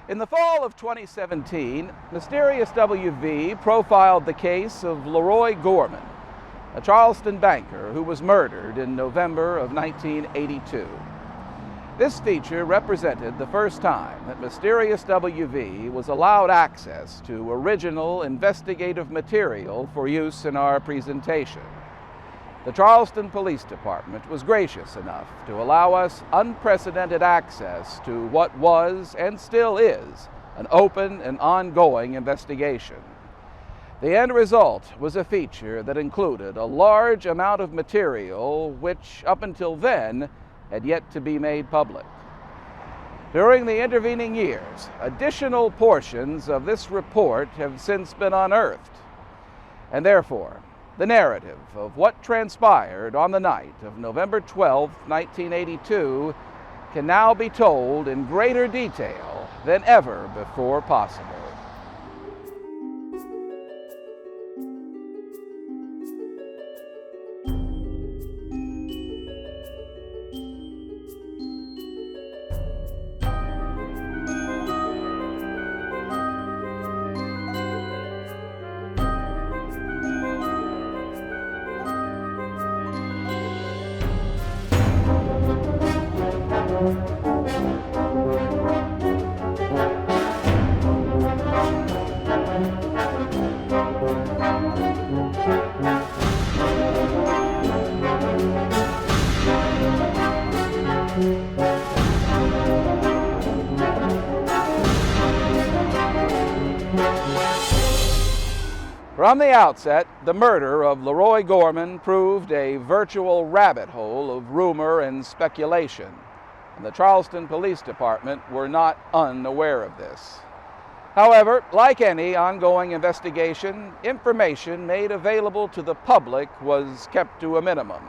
In the fall of 2017, MysteriousWV profiled the case of LaRoy Gorman, a Charleston banker who was murdered in November of 1982. This feature represented the first time that MysteriousWV was allowed access to original investigative material for use in our presentation. The Charleston Police Department was gracious enough to allow us unprecedented access to what was and still is an open and ongoing investigation. The end result was a feature that included a large amount of material which, up until then, had yet to be made public. During the intervening years, additional portions of this report have since been unearthed, and therefore, the narrative of what transpired on the night of November 12, 1982, can now be told in greater detail than ever before possible. From the outset, the murder of LaRoy Gorman proved a virtual rabbit hole of rumor and speculation, and the Charleston Police Department were not unaware of this. However, like any ongoing investigation, information made available to the public was kept to a minimum.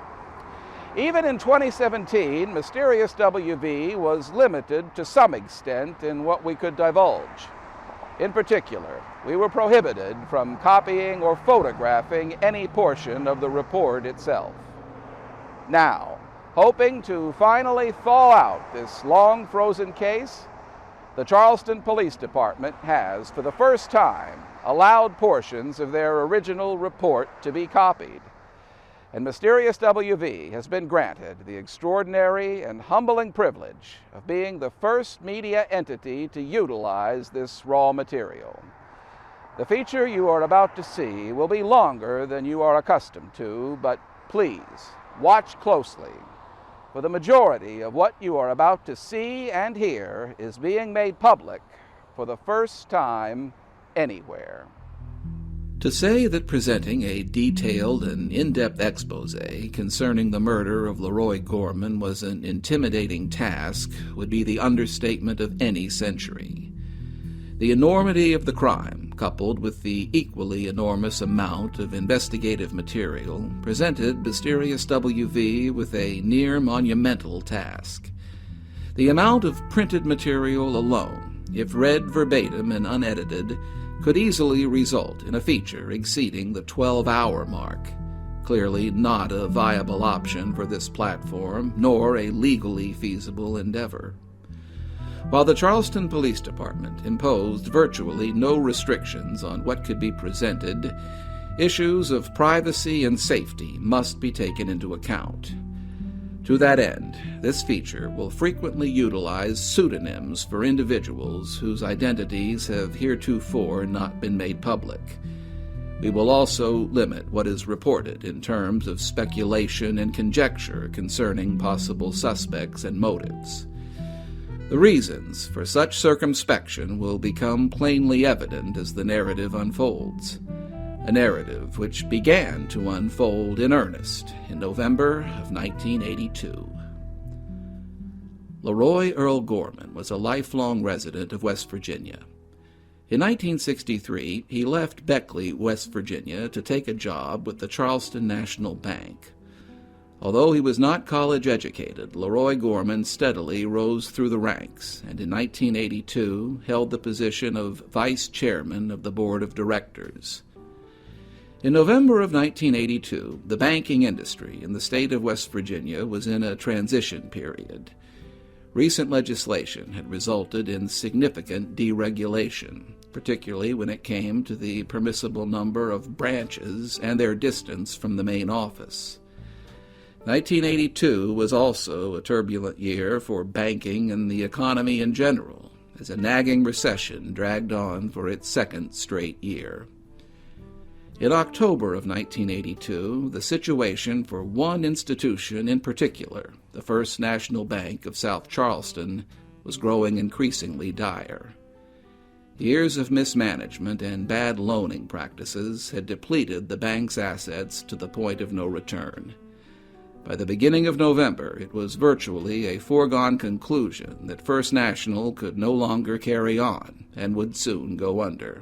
Even in 2017, MysteriousWV was limited to some extent in what we could divulge. In particular, we were prohibited from copying or photographing any portion of the report itself. Now, hoping to finally thaw out this long frozen case, the Charleston Police Department has, for the first time, allowed portions of their original report to be copied. And MysteriousWV has been granted the extraordinary and humbling privilege of being the first media entity to utilize this raw material. The feature you are about to see will be longer than you are accustomed to, but please watch closely, for the majority of what you are about to see and hear is being made public for the first time anywhere. To say that presenting a detailed and in-depth expose concerning the murder of LaRoy Gorman was an intimidating task would be the understatement of any century. The enormity of the crime, coupled with the equally enormous amount of investigative material, presented MysteriousWV with a near monumental task. The amount of printed material alone, if read verbatim and unedited, could easily result in a feature exceeding the 12-hour mark. Clearly not a viable option for this platform, nor a legally feasible endeavor. While the Charleston Police Department imposed virtually no restrictions on what could be presented, issues of privacy and safety must be taken into account. To that end, this feature will frequently utilize pseudonyms for individuals whose identities have heretofore not been made public. We will also limit what is reported in terms of speculation and conjecture concerning possible suspects and motives. The reasons for such circumspection will become plainly evident as the narrative unfolds. A narrative which began to unfold in earnest in November of 1982. LaRoy Earl Gorman was a lifelong resident of West Virginia. In 1963, he left Beckley, West Virginia, to take a job with the Charleston National Bank. Although he was not college educated, LaRoy Gorman steadily rose through the ranks, and in 1982 held the position of vice chairman of the board of directors. In November of 1982, the banking industry in the state of West Virginia was in a transition period. Recent legislation had resulted in significant deregulation, particularly when it came to the permissible number of branches and their distance from the main office. 1982 was also a turbulent year for banking and the economy in general, as a nagging recession dragged on for its second straight year. In October of 1982, the situation for one institution in particular, the First National Bank of South Charleston, was growing increasingly dire. Years of mismanagement and bad loaning practices had depleted the bank's assets to the point of no return. By the beginning of November, it was virtually a foregone conclusion that First National could no longer carry on and would soon go under.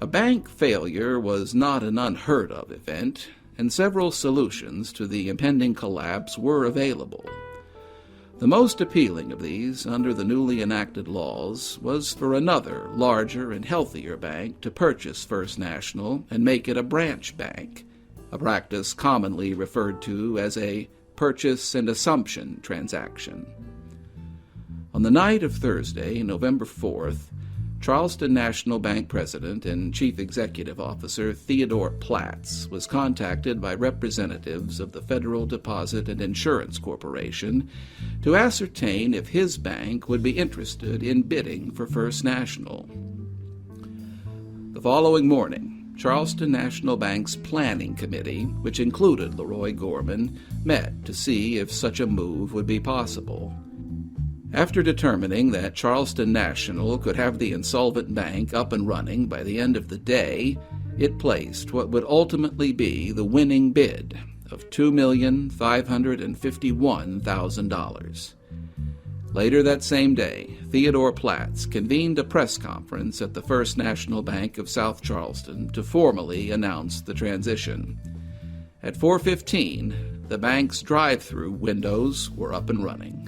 A bank failure was not an unheard-of event, and several solutions to the impending collapse were available. The most appealing of these, under the newly enacted laws, was for another, larger and healthier bank to purchase First National and make it a branch bank, a practice commonly referred to as a purchase and assumption transaction. On the night of Thursday, November 4th, Charleston National Bank President and Chief Executive Officer Theodore Platts was contacted by representatives of the Federal Deposit and Insurance Corporation to ascertain if his bank would be interested in bidding for First National. The following morning, Charleston National Bank's Planning Committee, which included LaRoy Gorman, met to see if such a move would be possible. After determining that Charleston National could have the insolvent bank up and running by the end of the day, it placed what would ultimately be the winning bid of $2,551,000. Later that same day, Theodore Platts convened a press conference at the First National Bank of South Charleston to formally announce the transition. At 4:15, the bank's drive-through windows were up and running.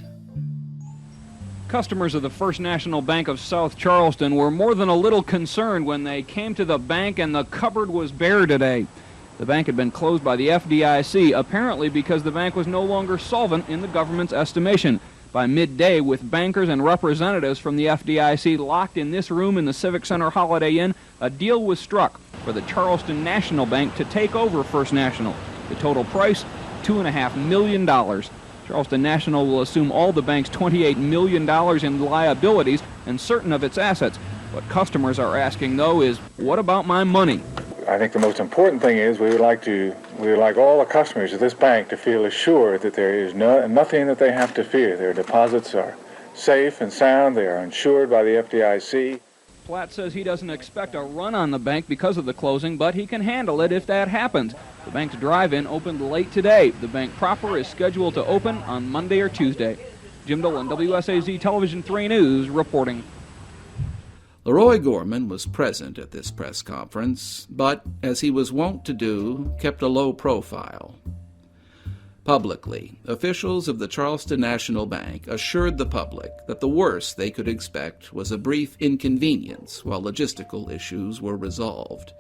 Customers of the First National Bank of South Charleston were more than a little concerned when they came to the bank and the cupboard was bare today. The bank had been closed by the FDIC, apparently because the bank was no longer solvent in the government's estimation. By midday, with bankers and representatives from the FDIC locked in this room in the Civic Center Holiday Inn, a deal was struck for the Charleston National Bank to take over First National. The total price, $2.5 million. Charleston National will assume all the bank's $28 million in liabilities and certain of its assets. What customers are asking, though, is, what about my money? I think the most important thing is we would like all the customers of this bank to feel assured that there is nothing that they have to fear. Their deposits are safe and sound. They are insured by the FDIC. Platt says he doesn't expect a run on the bank because of the closing, but he can handle it if that happens. The bank's drive-in opened late today. The bank proper is scheduled to open on Monday or Tuesday. Jim Dolan, WSAZ Television 3 News, reporting. LaRoy Gorman was present at this press conference, but, as he was wont to do, kept a low profile. Publicly, officials of the Charleston National Bank assured the public that the worst they could expect was a brief inconvenience while logistical issues were resolved.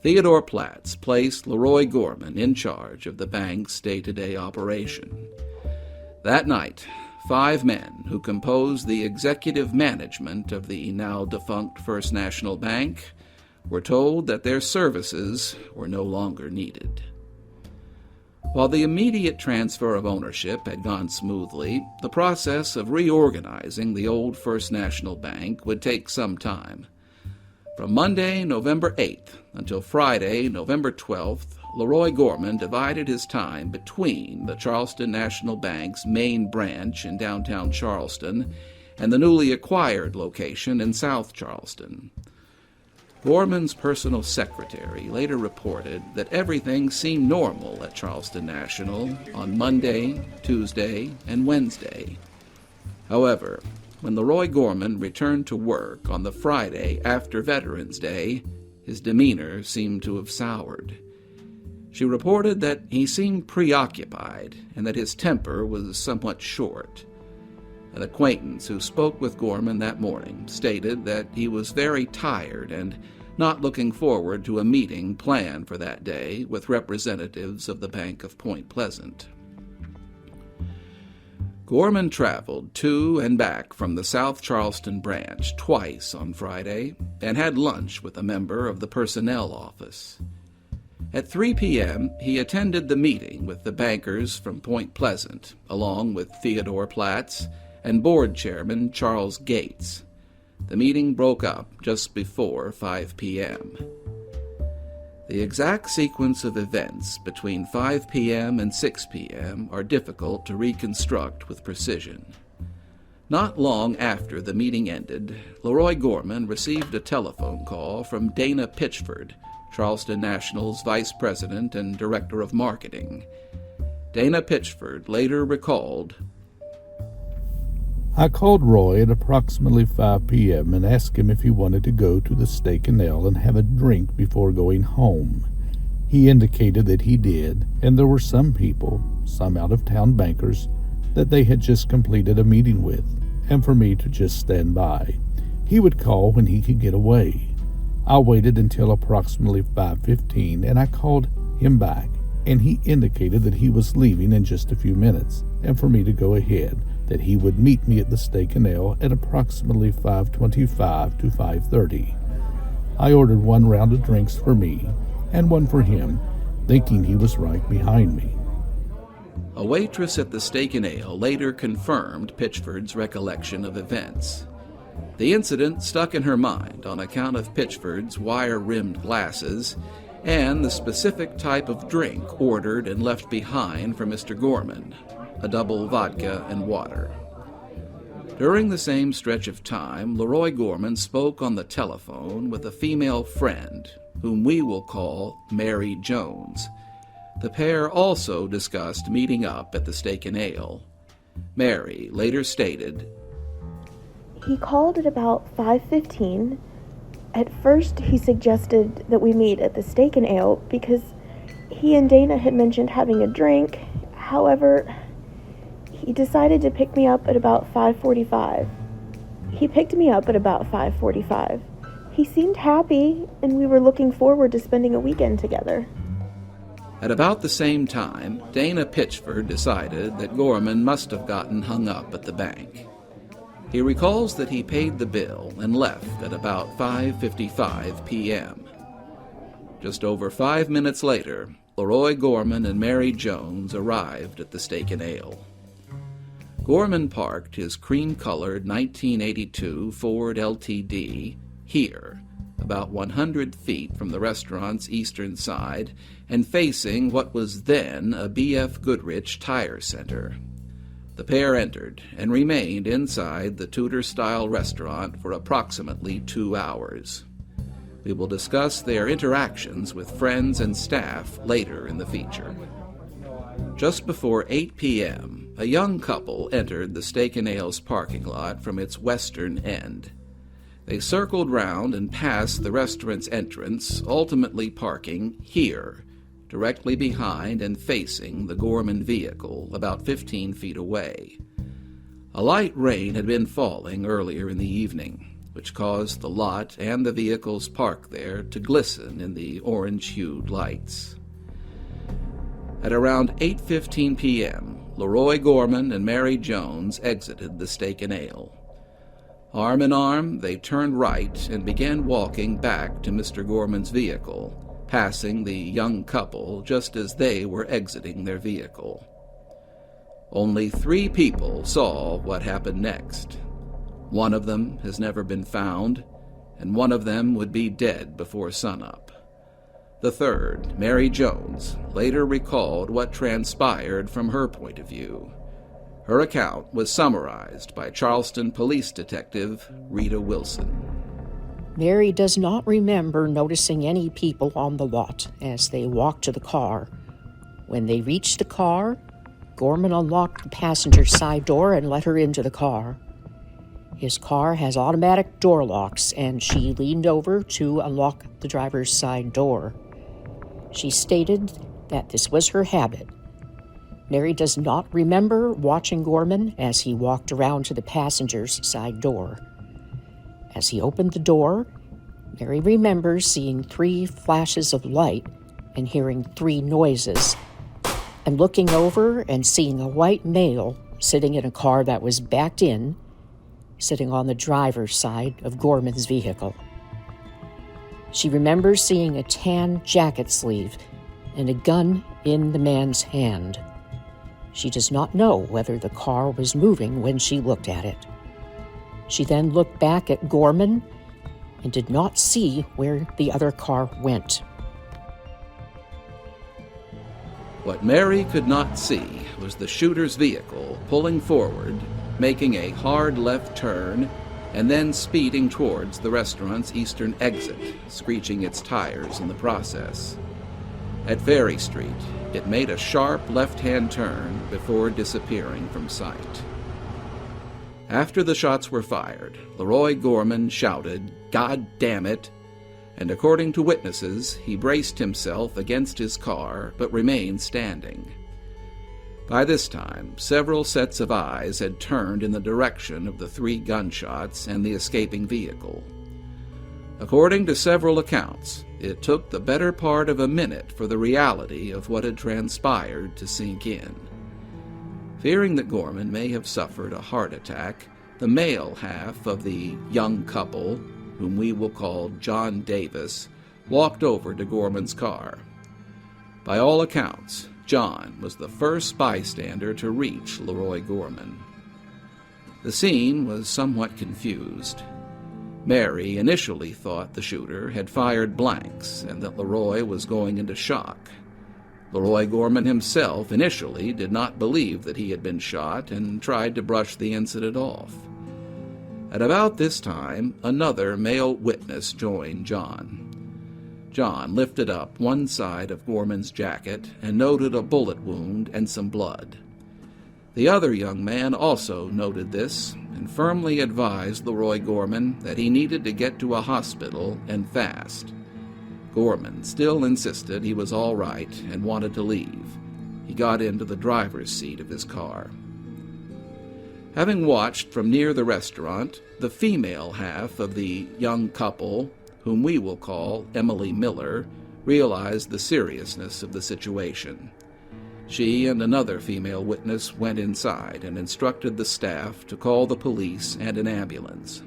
Theodore Platts placed LaRoy Gorman in charge of the bank's day-to-day operation. That night, 5 men who composed the executive management of the now-defunct First National Bank were told that their services were no longer needed. While the immediate transfer of ownership had gone smoothly, the process of reorganizing the old First National Bank would take some time. From Monday, November 8th, until Friday, November 12th, LaRoy Gorman divided his time between the Charleston National Bank's main branch in downtown Charleston and the newly acquired location in South Charleston. Gorman's personal secretary later reported that everything seemed normal at Charleston National on Monday, Tuesday, and Wednesday. However, when LaRoy Gorman returned to work on the Friday after Veterans Day, his demeanor seemed to have soured. She reported that he seemed preoccupied and that his temper was somewhat short. An acquaintance who spoke with Gorman that morning stated that he was very tired and not looking forward to a meeting planned for that day with representatives of the Bank of Point Pleasant. Gorman traveled to and back from the South Charleston branch twice on Friday and had lunch with a member of the personnel office. At 3 p.m., he attended the meeting with the bankers from Point Pleasant, along with Theodore Platts and board chairman Charles Gates. The meeting broke up just before 5 p.m. The exact sequence of events between 5 p.m. and 6 p.m. are difficult to reconstruct with precision. Not long after the meeting ended, LaRoy Gorman received a telephone call from Dana Pitchford, Charleston National's vice president and director of marketing. Dana Pitchford later recalled, I called Roy at approximately 5 p.m. and asked him if he wanted to go to the Steak and Ale and have a drink before going home. He indicated that he did, and there were some people, some out-of-town bankers, that they had just completed a meeting with, and for me to just stand by. He would call when he could get away. I waited until approximately 5:15, and I called him back, and he indicated that he was leaving in just a few minutes, and for me to go ahead, that he would meet me at the Steak and Ale at approximately 5:25 to 5:30. I ordered one round of drinks for me and one for him, thinking he was right behind me. A waitress at the Steak and Ale later confirmed Pitchford's recollection of events. The incident stuck in her mind on account of Pitchford's wire-rimmed glasses and the specific type of drink ordered and left behind for Mr. Gorman, a double vodka and water. During the same stretch of time, LaRoy Gorman spoke on the telephone with a female friend, whom we will call Mary Jones. The pair also discussed meeting up at the Steak and Ale. Mary later stated, He called at about 5:15. At first, he suggested that we meet at the Steak and Ale because he and Dana had mentioned having a drink. However, he decided to pick me up at about 5:45. He picked me up at about 5:45. He seemed happy, and we were looking forward to spending a weekend together. At about the same time, Dana Pitchford decided that Gorman must have gotten hung up at the bank. He recalls that he paid the bill and left at about 5:55 p.m. Just over 5 minutes later, LaRoy Gorman and Mary Jones arrived at the Steak and Ale. Gorman parked his cream-colored 1982 Ford LTD here, about 100 feet from the restaurant's eastern side and facing what was then a B.F. Goodrich tire center. The pair entered and remained inside the Tudor-style restaurant for approximately 2 hours. We will discuss their interactions with friends and staff later in the feature. Just before 8 p.m., a young couple entered the Steak and Ale's parking lot from its western end. They circled round and passed the restaurant's entrance, ultimately parking here, directly behind and facing the Gorman vehicle, about 15 feet away. A light rain had been falling earlier in the evening, which caused the lot and the vehicles parked there to glisten in the orange-hued lights. At around 8:15 p.m., LaRoy Gorman and Mary Jones exited the Steak and Ale. Arm in arm, they turned right and began walking back to Mr. Gorman's vehicle, passing the young couple just as they were exiting their vehicle. Only 3 people saw what happened next. One of them has never been found, and one of them would be dead before sunup. The third, Mary Jones, later recalled what transpired from her point of view. Her account was summarized by Charleston Police Detective Rita Wilson. Mary does not remember noticing any people on the lot as they walked to the car. When they reached the car, Gorman unlocked the passenger side door and let her into the car. His car has automatic door locks, and she leaned over to unlock the driver's side door. She stated that this was her habit. Mary does not remember watching Gorman as he walked around to the passenger's side door. As he opened the door, Mary remembers seeing 3 flashes of light and hearing 3 noises, and looking over and seeing a white male sitting in a car that was backed in, sitting on the driver's side of Gorman's vehicle. She remembers seeing a tan jacket sleeve and a gun in the man's hand. She does not know whether the car was moving when she looked at it. She then looked back at Gorman and did not see where the other car went. What Mary could not see was the shooter's vehicle pulling forward, making a hard left turn, and then speeding towards the restaurant's eastern exit, screeching its tires in the process. At Ferry Street, it made a sharp left-hand turn before disappearing from sight. After the shots were fired, LaRoy Gorman shouted, "God damn it!" and according to witnesses, he braced himself against his car but remained standing. By this time, several sets of eyes had turned in the direction of the 3 gunshots and the escaping vehicle. According to several accounts, it took the better part of a minute for the reality of what had transpired to sink in. Fearing that Gorman may have suffered a heart attack, the male half of the young couple, whom we will call John Davis, walked over to Gorman's car. By all accounts, John was the first bystander to reach LaRoy Gorman. The scene was somewhat confused. Mary initially thought the shooter had fired blanks and that LaRoy was going into shock. LaRoy Gorman himself initially did not believe that he had been shot and tried to brush the incident off. At about this time, another male witness joined John. John lifted up one side of Gorman's jacket and noted a bullet wound and some blood. The other young man also noted this and firmly advised LaRoy Gorman that he needed to get to a hospital and fast. Gorman still insisted he was all right and wanted to leave. He got into the driver's seat of his car. Having watched from near the restaurant, the female half of the young couple, whom we will call Emily Miller, realized the seriousness of the situation. She and another female witness went inside and instructed the staff to call the police and an ambulance.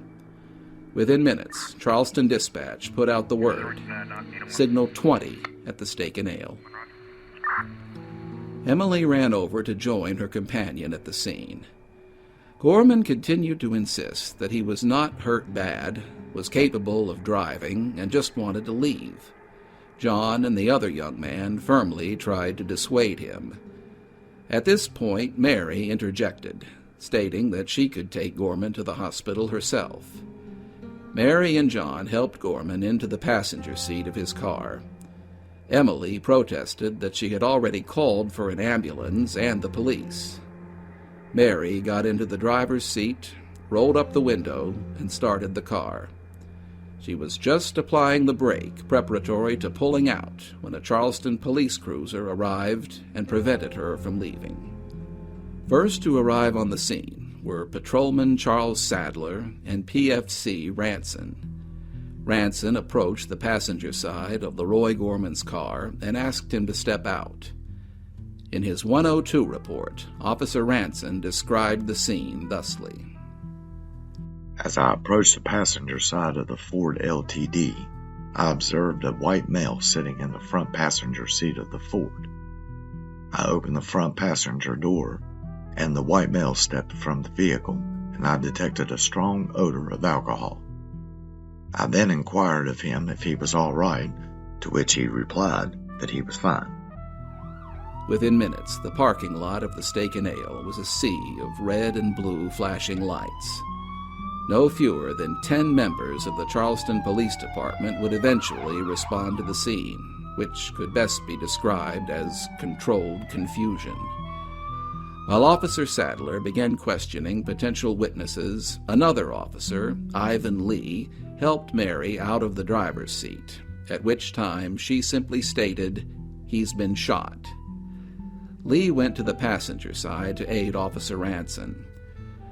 Within minutes, Charleston Dispatch put out the word, Signal 20 at the Steak and Ale. Emily ran over to join her companion at the scene. Gorman continued to insist that he was not hurt bad, was capable of driving, and just wanted to leave. John and the other young man firmly tried to dissuade him. At this point, Mary interjected, stating that she could take Gorman to the hospital herself. Mary and John helped Gorman into the passenger seat of his car. Emily protested that she had already called for an ambulance and the police. Mary got into the driver's seat, rolled up the window, and started the car. She was just applying the brake preparatory to pulling out when a Charleston police cruiser arrived and prevented her from leaving. First to arrive on the scene were Patrolman Charles Sadler and PFC Ranson. Ranson approached the passenger side of LaRoy Gorman's car and asked him to step out. In his 102 report, Officer Ranson described the scene thusly. As I approached the passenger side of the Ford LTD, I observed a white male sitting in the front passenger seat of the Ford. I opened the front passenger door, and the white male stepped from the vehicle, and I detected a strong odor of alcohol. I then inquired of him if he was all right, to which he replied that he was fine. Within minutes, the parking lot of the Steak and Ale was a sea of red and blue flashing lights. No fewer than 10 members of the Charleston Police Department would eventually respond to the scene, which could best be described as controlled confusion. While Officer Sadler began questioning potential witnesses, another officer, Ivan Lee, helped Mary out of the driver's seat, at which time she simply stated, "He's been shot." Lee went to the passenger side to aid Officer Ranson.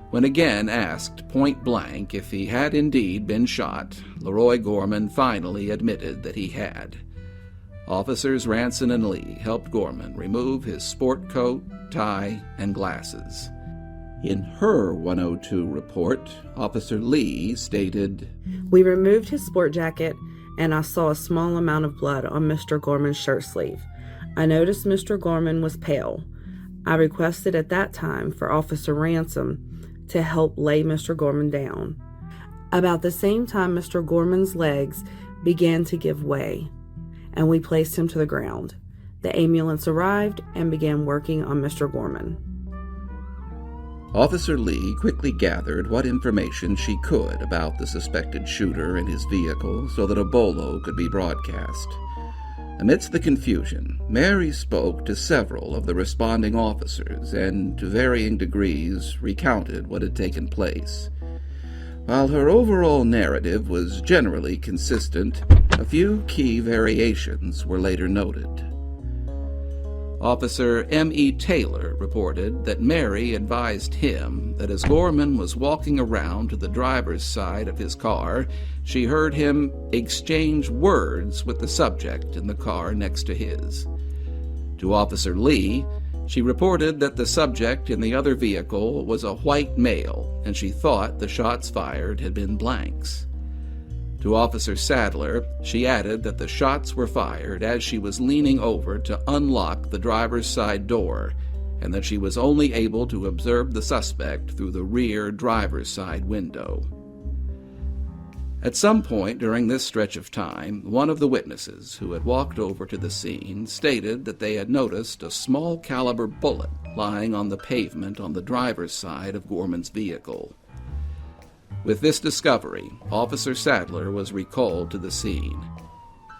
When again asked point-blank if he had indeed been shot, LaRoy Gorman finally admitted that he had. Officers Ranson and Lee helped Gorman remove his sport coat, tie, and glasses. In her 102 report, Officer Lee stated, "We removed his sport jacket and I saw a small amount of blood on Mr. Gorman's shirt sleeve. I noticed Mr. Gorman was pale. I requested at that time for Officer Ransom to help lay Mr. Gorman down. About the same time, Mr. Gorman's legs began to give way, and we placed him to the ground. The ambulance arrived and began working on Mr. Gorman." Officer Lee quickly gathered what information she could about the suspected shooter and his vehicle so that a bolo could be broadcast. Amidst the confusion, Mary spoke to several of the responding officers and, to varying degrees, recounted what had taken place. While her overall narrative was generally consistent, a few key variations were later noted. Officer M.E. Taylor reported that Mary advised him that as Gorman was walking around to the driver's side of his car, she heard him exchange words with the subject in the car next to his. To Officer Lee, she reported that the subject in the other vehicle was a white male, and she thought the shots fired had been blanks. To Officer Sadler, she added that the shots were fired as she was leaning over to unlock the driver's side door, and that she was only able to observe the suspect through the rear driver's side window. At some point during this stretch of time, one of the witnesses who had walked over to the scene stated that they had noticed a small caliber bullet lying on the pavement on the driver's side of Gorman's vehicle. With this discovery, Officer Sadler was recalled to the scene.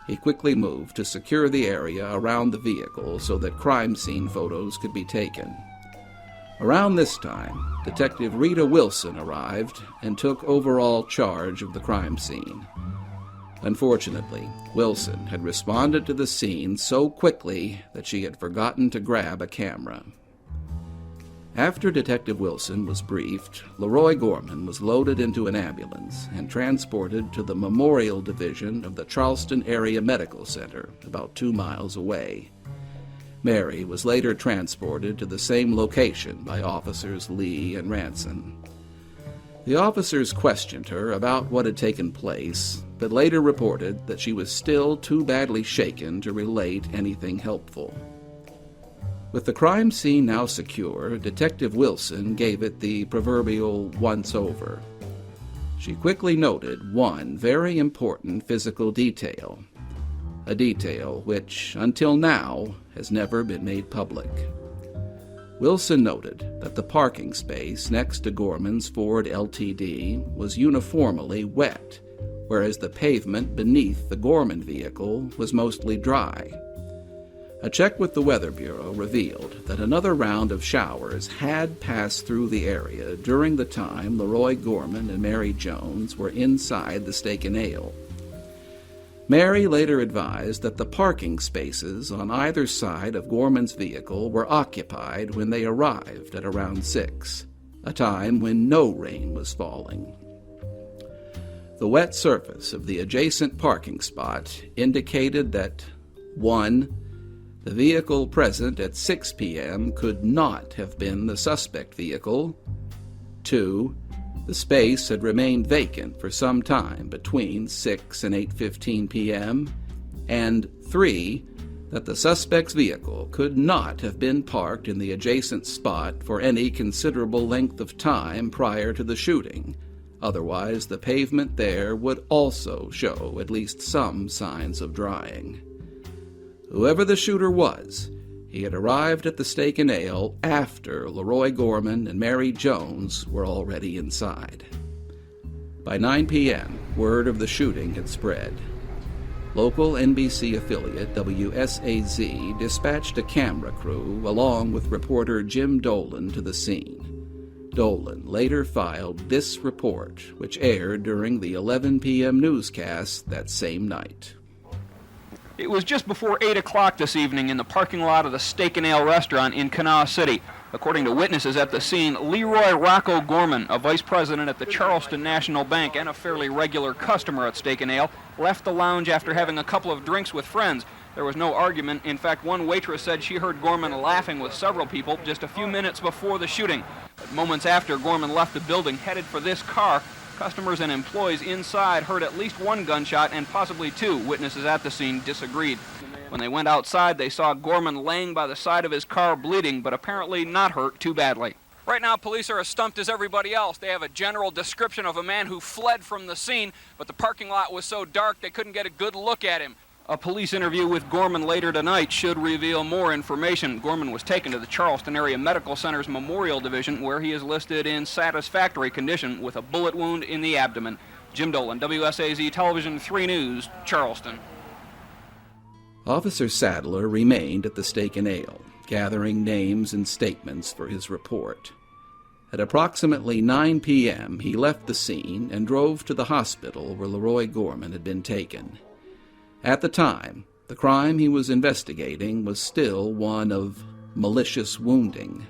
He quickly moved to secure the area around the vehicle so that crime scene photos could be taken. Around this time, Detective Rita Wilson arrived and took overall charge of the crime scene. Unfortunately, Wilson had responded to the scene so quickly that she had forgotten to grab a camera. After Detective Wilson was briefed, LaRoy Gorman was loaded into an ambulance and transported to the Memorial Division of the Charleston Area Medical Center, about 2 miles away. Mary was later transported to the same location by Officers Lee and Ranson. The officers questioned her about what had taken place, but later reported that she was still too badly shaken to relate anything helpful. With the crime scene now secure, Detective Wilson gave it the proverbial once-over. She quickly noted one very important physical detail, a detail which, until now, has never been made public. Wilson noted that the parking space next to Gorman's Ford LTD was uniformly wet, whereas the pavement beneath the Gorman vehicle was mostly dry. A check with the Weather Bureau revealed that another round of showers had passed through the area during the time LaRoy Gorman and Mary Jones were inside the Steak and Ale. Mary later advised that the parking spaces on either side of Gorman's vehicle were occupied when they arrived at around 6, a time when no rain was falling. The wet surface of the adjacent parking spot indicated that 1. The vehicle present at 6 p.m. could not have been the suspect vehicle. 2. The space had remained vacant for some time between 6 and 8:15 p.m. And 3. That the suspect's vehicle could not have been parked in the adjacent spot for any considerable length of time prior to the shooting. Otherwise, the pavement there would also show at least some signs of drying. Whoever the shooter was, he had arrived at the Steak and Ale after LaRoy Gorman and Mary Jones were already inside. By 9 p.m., word of the shooting had spread. Local NBC affiliate WSAZ dispatched a camera crew along with reporter Jim Dolan to the scene. Dolan later filed this report, which aired during the 11 p.m. newscast that same night. It was just before 8 o'clock this evening in the parking lot of the Steak and Ale restaurant in Kanawha City. According to witnesses at the scene, Leroy Rocco Gorman, a vice president at the Charleston National Bank and a fairly regular customer at Steak and Ale, left the lounge after having a couple of drinks with friends. There was no argument. In fact, one waitress said she heard Gorman laughing with several people just a few minutes before the shooting. But moments after Gorman left the building headed for this car, customers and employees inside heard at least one gunshot and possibly two. Witnesses at the scene disagreed. When they went outside, they saw Gorman laying by the side of his car bleeding, but apparently not hurt too badly. Right now, police are as stumped as everybody else. They have a general description of a man who fled from the scene, but the parking lot was so dark they couldn't get a good look at him. A police interview with Gorman later tonight should reveal more information. Gorman was taken to the Charleston Area Medical Center's Memorial Division, where he is listed in satisfactory condition with a bullet wound in the abdomen. Jim Dolan, WSAZ Television 3 News, Charleston. Officer Sadler remained at the Steak and Ale, gathering names and statements for his report. At approximately 9 p.m., he left the scene and drove to the hospital where LaRoy Gorman had been taken. At the time, the crime he was investigating was still one of malicious wounding.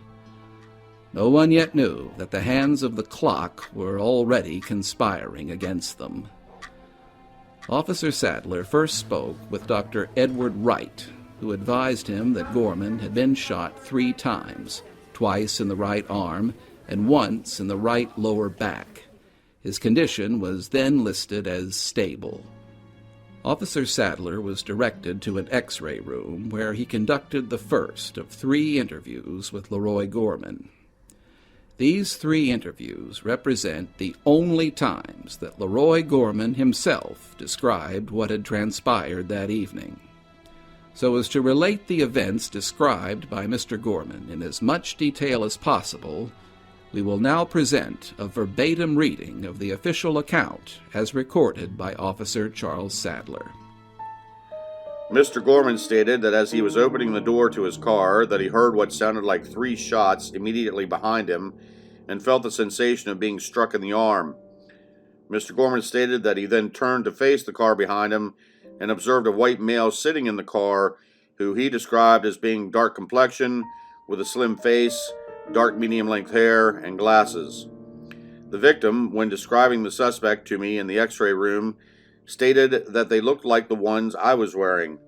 No one yet knew that the hands of the clock were already conspiring against them. Officer Sadler first spoke with Dr. Edward Wright, who advised him that Gorman had been shot 3 times, twice in the right arm and once in the right lower back. His condition was then listed as stable. Officer Sadler was directed to an X-ray room where he conducted the first of 3 interviews with LaRoy Gorman. These 3 interviews represent the only times that LaRoy Gorman himself described what had transpired that evening. So as to relate the events described by Mr. Gorman in as much detail as possible, we will now present a verbatim reading of the official account as recorded by Officer Charles Sadler. Mr. Gorman stated that as he was opening the door to his car, that he heard what sounded like 3 shots immediately behind him and felt the sensation of being struck in the arm. Mr. Gorman stated that he then turned to face the car behind him and observed a white male sitting in the car who he described as being dark complexion with a slim face, dark medium-length hair, and glasses. The victim, when describing the suspect to me in the X-ray room, stated that they looked like the ones I was wearing,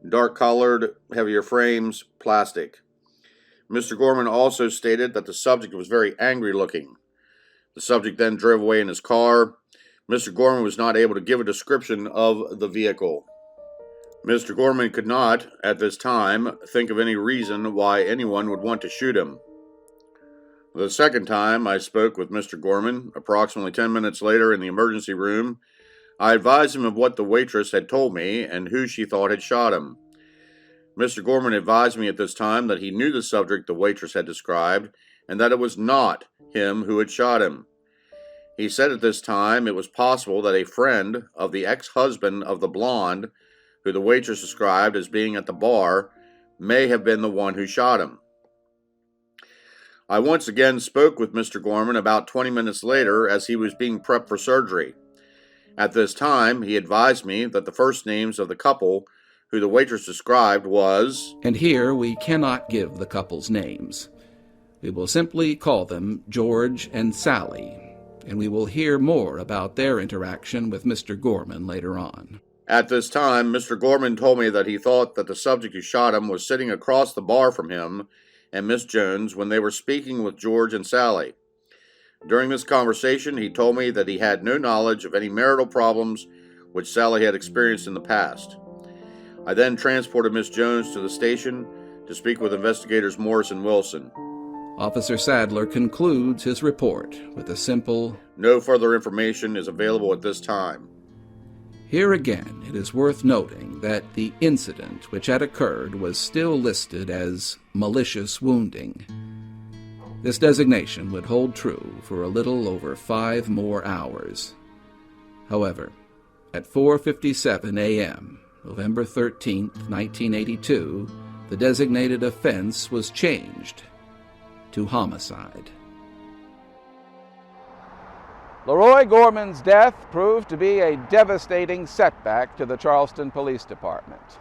dark-colored, heavier frames, plastic. Mr. Gorman also stated that the subject was very angry-looking. The subject then drove away in his car. Mr. Gorman was not able to give a description of the vehicle. Mr. Gorman could not, at this time, think of any reason why anyone would want to shoot him. The second time I spoke with Mr. Gorman, approximately 10 minutes later in the emergency room, I advised him of what the waitress had told me and who she thought had shot him. Mr. Gorman advised me at this time that he knew the subject the waitress had described and that it was not him who had shot him. He said at this time it was possible that a friend of the ex-husband of the blonde, who the waitress described as being at the bar, may have been the one who shot him. I once again spoke with Mr. Gorman about 20 minutes later as he was being prepped for surgery. At this time, he advised me that the first names of the couple who the waitress described was... And here we cannot give the couple's names. We will simply call them George and Sally, and we will hear more about their interaction with Mr. Gorman later on. At this time, Mr. Gorman told me that he thought that the subject who shot him was sitting across the bar from him and Miss Jones when they were speaking with George and Sally. During this conversation, he told me that he had no knowledge of any marital problems which Sally had experienced in the past. I then transported Miss Jones to the station to speak with investigators Morris and Wilson. Officer Sadler concludes his report with a simple, "No further information is available at this time." Here again, it is worth noting that the incident which had occurred was still listed as malicious wounding. This designation would hold true for a little over 5 more hours. However, at 4:57 a.m., November 13, 1982, the designated offense was changed to homicide. LaRoy Gorman's death proved to be a devastating setback to the Charleston Police Department.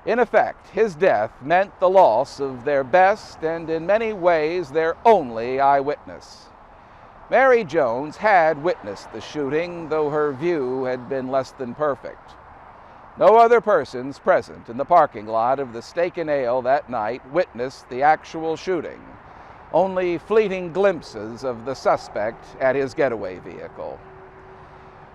In effect, his death meant the loss of their best and in many ways their only eyewitness. Mary Jones had witnessed the shooting, though her view had been less than perfect. No other persons present in the parking lot of the Steak and Ale that night witnessed the actual shooting, only fleeting glimpses of the suspect at his getaway vehicle.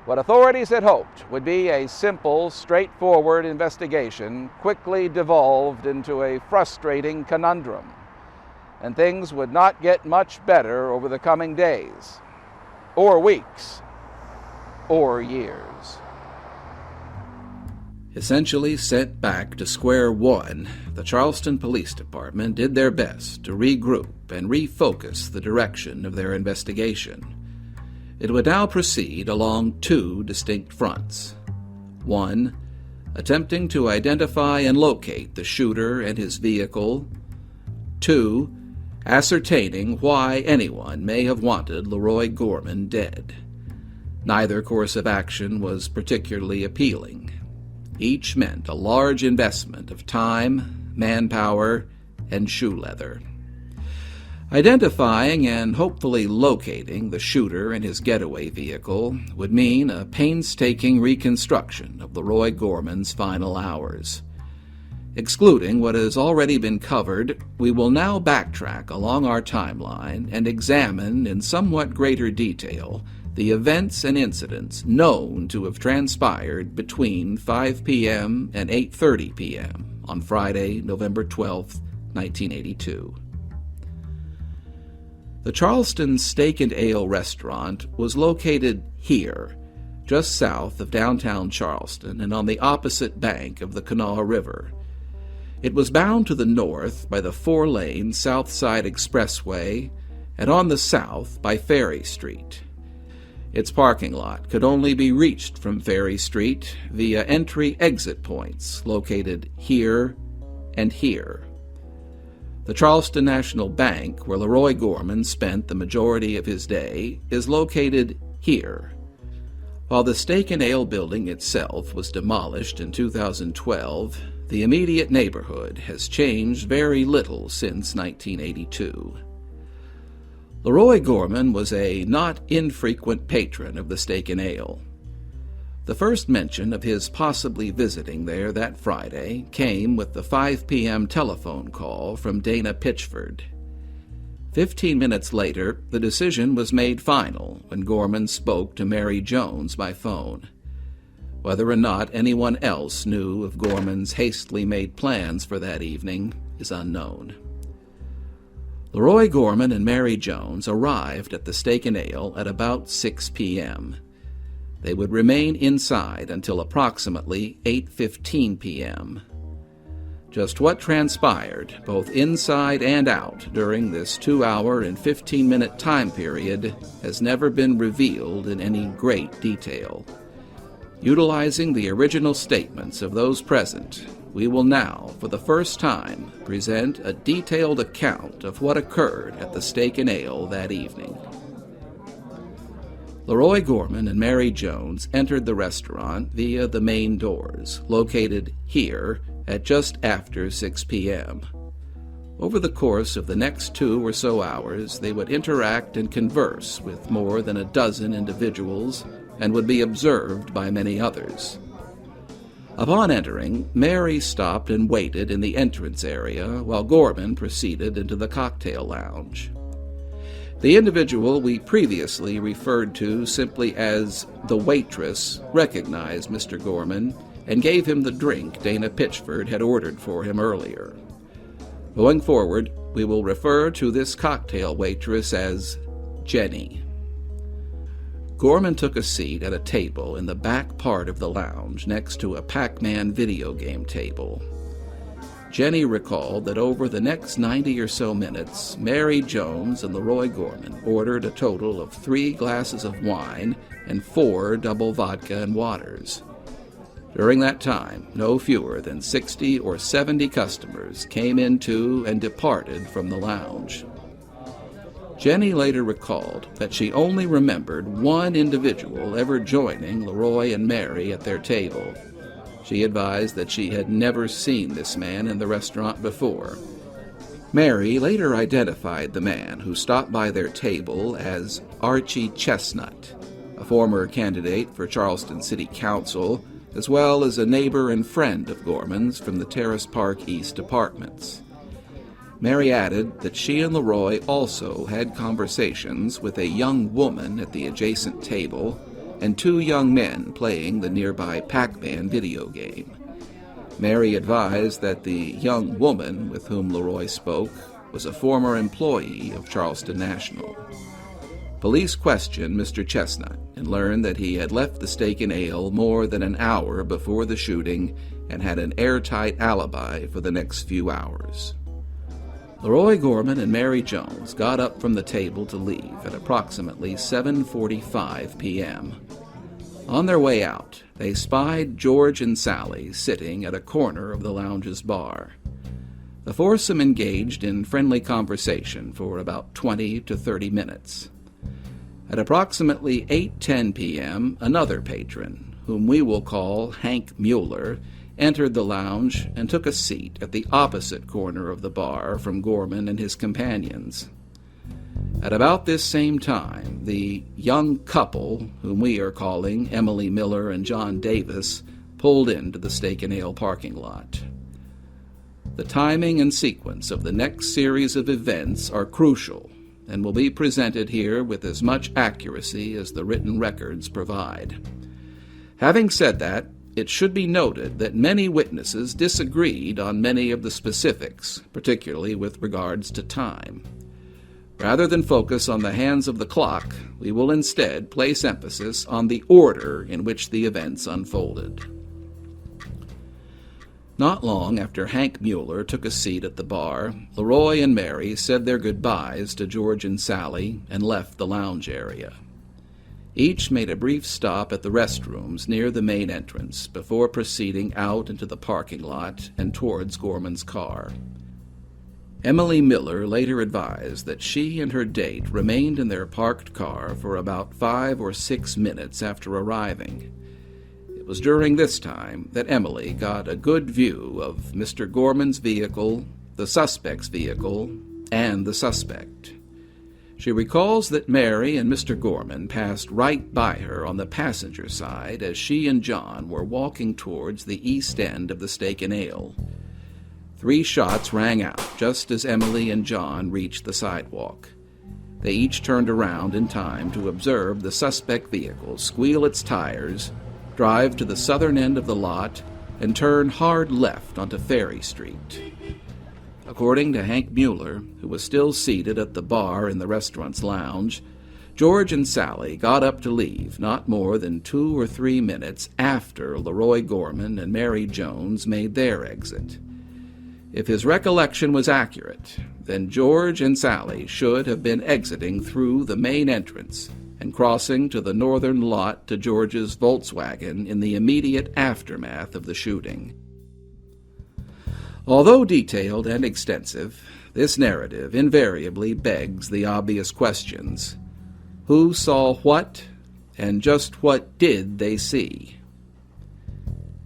What authorities had hoped would be a simple, straightforward investigation quickly devolved into a frustrating conundrum, and things would not get much better over the coming days, or weeks, or years. Essentially sent back to square one, the Charleston Police Department did their best to regroup and refocus the direction of their investigation. It would now proceed along two distinct fronts. One, attempting to identify and locate the shooter and his vehicle. Two, ascertaining why anyone may have wanted LaRoy Gorman dead. Neither course of action was particularly appealing. Each meant a large investment of time, manpower, and shoe leather. Identifying and hopefully locating the shooter and his getaway vehicle would mean a painstaking reconstruction of LaRoy Gorman's final hours. Excluding what has already been covered, we will now backtrack along our timeline and examine in somewhat greater detail the events and incidents known to have transpired between 5 p.m. and 8:30 p.m. on Friday, November 12, 1982. The Charleston Steak and Ale restaurant was located here, just south of downtown Charleston and on the opposite bank of the Kanawha River. It was bound to the north by the 4-lane South Side Expressway and on the south by Ferry Street. Its parking lot could only be reached from Ferry Street via entry-exit points located here and here. The Charleston National Bank, where LaRoy Gorman spent the majority of his day, is located here. While the Steak and Ale building itself was demolished in 2012, the immediate neighborhood has changed very little since 1982. LaRoy Gorman was a not infrequent patron of the Steak and Ale. The first mention of his possibly visiting there that Friday came with the 5 p.m. telephone call from Dana Pitchford. 15 minutes later, the decision was made final when Gorman spoke to Mary Jones by phone. Whether or not anyone else knew of Gorman's hastily made plans for that evening is unknown. LaRoy Gorman and Mary Jones arrived at the Steak and Ale at about 6 p.m. They would remain inside until approximately 8:15 p.m. Just what transpired, both inside and out, during this 2-hour and 15-minute time period has never been revealed in any great detail. Utilizing the original statements of those present, we will now, for the first time, present a detailed account of what occurred at the Steak and Ale that evening. LaRoy Gorman and Mary Jones entered the restaurant via the main doors, located here at just after 6 p.m. Over the course of the next 2 or so hours, they would interact and converse with more than a dozen individuals and would be observed by many others. Upon entering, Mary stopped and waited in the entrance area while Gorman proceeded into the cocktail lounge. The individual we previously referred to simply as the waitress recognized Mr. Gorman and gave him the drink Dana Pitchford had ordered for him earlier. Going forward, we will refer to this cocktail waitress as Jenny. Gorman took a seat at a table in the back part of the lounge next to a Pac-Man video game table. Jenny recalled that over the next 90 or so minutes, Mary Jones and LaRoy Gorman ordered a total of 3 glasses of wine and 4 double vodka and waters. During that time, no fewer than 60 or 70 customers came into and departed from the lounge. Jenny later recalled that she only remembered one individual ever joining LaRoy and Mary at their table. She advised that she had never seen this man in the restaurant before. Mary later identified the man who stopped by their table as Archie Chestnut, a former candidate for Charleston City Council, as well as a neighbor and friend of Gorman's from the Terrace Park East apartments. Mary added that she and LaRoy also had conversations with a young woman at the adjacent table and 2 young men playing the nearby Pac-Man video game. Mary advised that the young woman with whom LaRoy spoke was a former employee of Charleston National. Police questioned Mr. Chestnut and learned that he had left the Steak and Ale more than an hour before the shooting and had an airtight alibi for the next few hours. LaRoy Gorman and Mary Jones got up from the table to leave at approximately 7:45 p.m. On their way out, they spied George and Sally sitting at a corner of the lounge's bar. The foursome engaged in friendly conversation for about 20 to 30 minutes. At approximately 8:10 p.m., another patron, whom we will call Hank Mueller, entered the lounge and took a seat at the opposite corner of the bar from Gorman and his companions. At about this same time, the young couple, whom we are calling Emily Miller and John Davis, pulled into the Steak and Ale parking lot. The timing and sequence of the next series of events are crucial and will be presented here with as much accuracy as the written records provide. Having said that, it should be noted that many witnesses disagreed on many of the specifics, particularly with regards to time. Rather than focus on the hands of the clock, we will instead place emphasis on the order in which the events unfolded. Not long after Hank Mueller took a seat at the bar, LaRoy and Mary said their goodbyes to George and Sally and left the lounge area. Each made a brief stop at the restrooms near the main entrance before proceeding out into the parking lot and towards Gorman's car. Emily Miller later advised that she and her date remained in their parked car for about 5 or 6 minutes after arriving. It was during this time that Emily got a good view of Mr. Gorman's vehicle, the suspect's vehicle, and the suspect. She recalls that Mary and Mr. Gorman passed right by her on the passenger side as she and John were walking towards the east end of the Steak and Ale. 3 shots rang out just as Emily and John reached the sidewalk. They each turned around in time to observe the suspect vehicle squeal its tires, drive to the southern end of the lot, and turn hard left onto Ferry Street. According to Hank Mueller, who was still seated at the bar in the restaurant's lounge, George and Sally got up to leave not more than 2 or 3 minutes after LaRoy Gorman and Mary Jones made their exit. If his recollection was accurate, then George and Sally should have been exiting through the main entrance and crossing to the northern lot to George's Volkswagen in the immediate aftermath of the shooting. Although detailed and extensive, this narrative invariably begs the obvious questions. Who saw what, and just what did they see?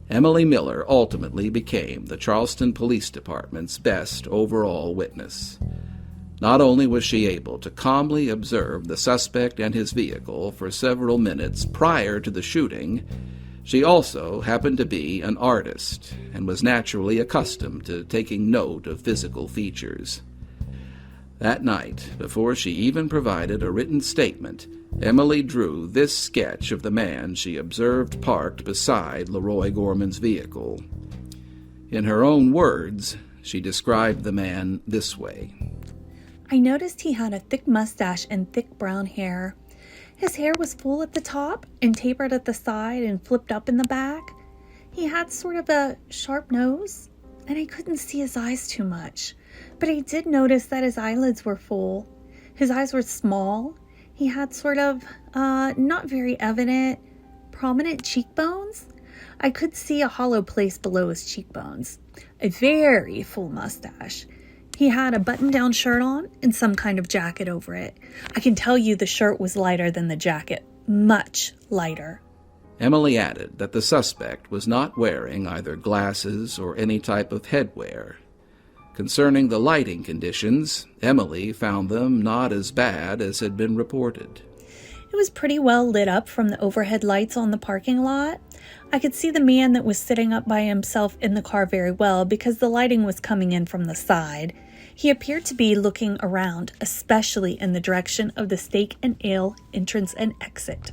Emily Miller ultimately became the Charleston Police Department's best overall witness. Not only was she able to calmly observe the suspect and his vehicle for several minutes prior to the shooting, she also happened to be an artist and was naturally accustomed to taking note of physical features. That night, before she even provided a written statement, Emily drew this sketch of the man she observed parked beside LaRoy Gorman's vehicle. In her own words, she described the man this way. I noticed he had a thick mustache and thick brown hair. His hair was full at the top and tapered at the side and flipped up in the back. He had sort of a sharp nose, and I couldn't see his eyes too much, but I did notice that his eyelids were full. His eyes were small. He had sort of, not very evident, prominent cheekbones. I could see a hollow place below his cheekbones. A very full mustache. He had a button-down shirt on and some kind of jacket over it. I can tell you the shirt was lighter than the jacket. Much lighter. Emily added that the suspect was not wearing either glasses or any type of headwear. Concerning the lighting conditions, Emily found them not as bad as had been reported. It was pretty well lit up from the overhead lights on the parking lot. I could see the man that was sitting up by himself in the car very well because the lighting was coming in from the side. He appeared to be looking around, especially in the direction of the Steak and Ale entrance and exit.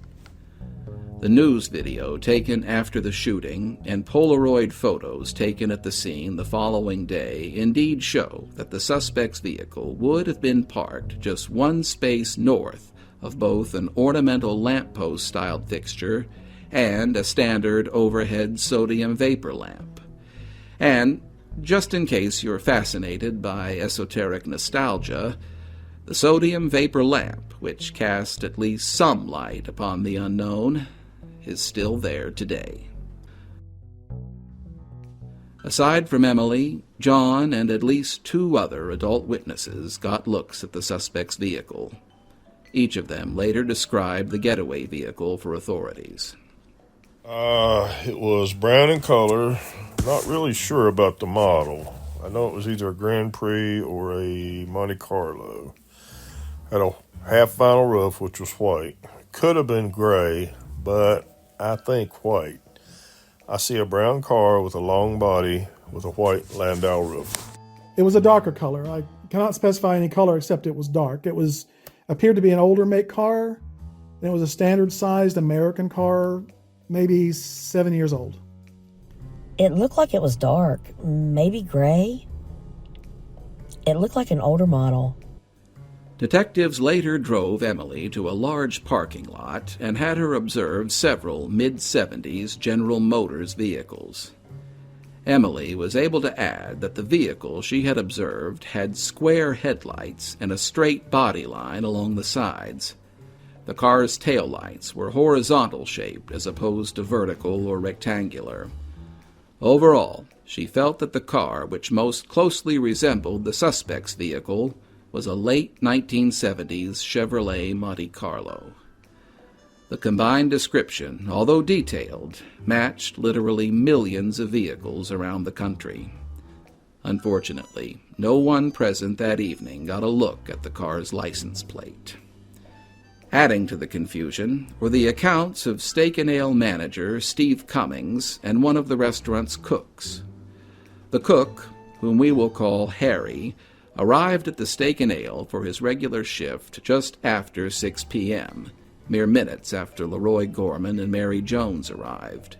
The news video taken after the shooting and Polaroid photos taken at the scene the following day indeed show that the suspect's vehicle would have been parked just one space north of both an ornamental lamppost-styled fixture and a standard overhead sodium vapor lamp. And, just in case you're fascinated by esoteric nostalgia, the sodium vapor lamp, which cast at least some light upon the unknown, is still there today. Aside from Emily, John and at least 2 other adult witnesses got looks at the suspect's vehicle. Each of them later described the getaway vehicle for authorities. It was brown in color. Not really sure about the model. I know it was either a Grand Prix or a Monte Carlo. Had a half vinyl roof, which was white. Could have been gray, but I think white. I see a brown car with a long body with a white Landau roof. It was a darker color. I cannot specify any color except it was dark. It appeared to be an older make car, and it was a standard-sized American car, maybe 7 years old. It looked like it was dark, maybe gray. It looked like an older model. Detectives later drove Emily to a large parking lot and had her observe several mid-70s General Motors vehicles. Emily was able to add that the vehicle she had observed had square headlights and a straight body line along the sides. The car's taillights were horizontal-shaped as opposed to vertical or rectangular. Overall, she felt that the car which most closely resembled the suspect's vehicle was a late 1970s Chevrolet Monte Carlo. The combined description, although detailed, matched literally millions of vehicles around the country. Unfortunately, no one present that evening got a look at the car's license plate. Adding to the confusion were the accounts of Steak and Ale manager Steve Cummings and one of the restaurant's cooks. The cook, whom we will call Harry, arrived at the Steak and Ale for his regular shift just after 6 p.m., mere minutes after LaRoy Gorman and Mary Jones arrived.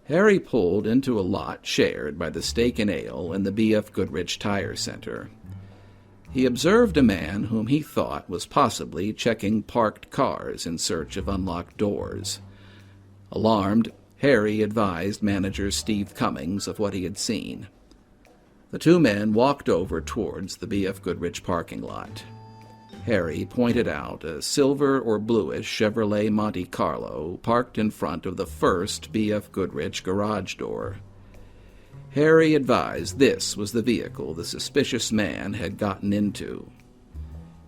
Harry pulled into a lot shared by the Steak and Ale and the B.F. Goodrich Tire Center. He observed a man whom he thought was possibly checking parked cars in search of unlocked doors. Alarmed, Harry advised manager Steve Cummings of what he had seen. The 2 men walked over towards the B.F. Goodrich parking lot. Harry pointed out a silver or bluish Chevrolet Monte Carlo parked in front of the first B.F. Goodrich garage door. Harry advised this was the vehicle the suspicious man had gotten into.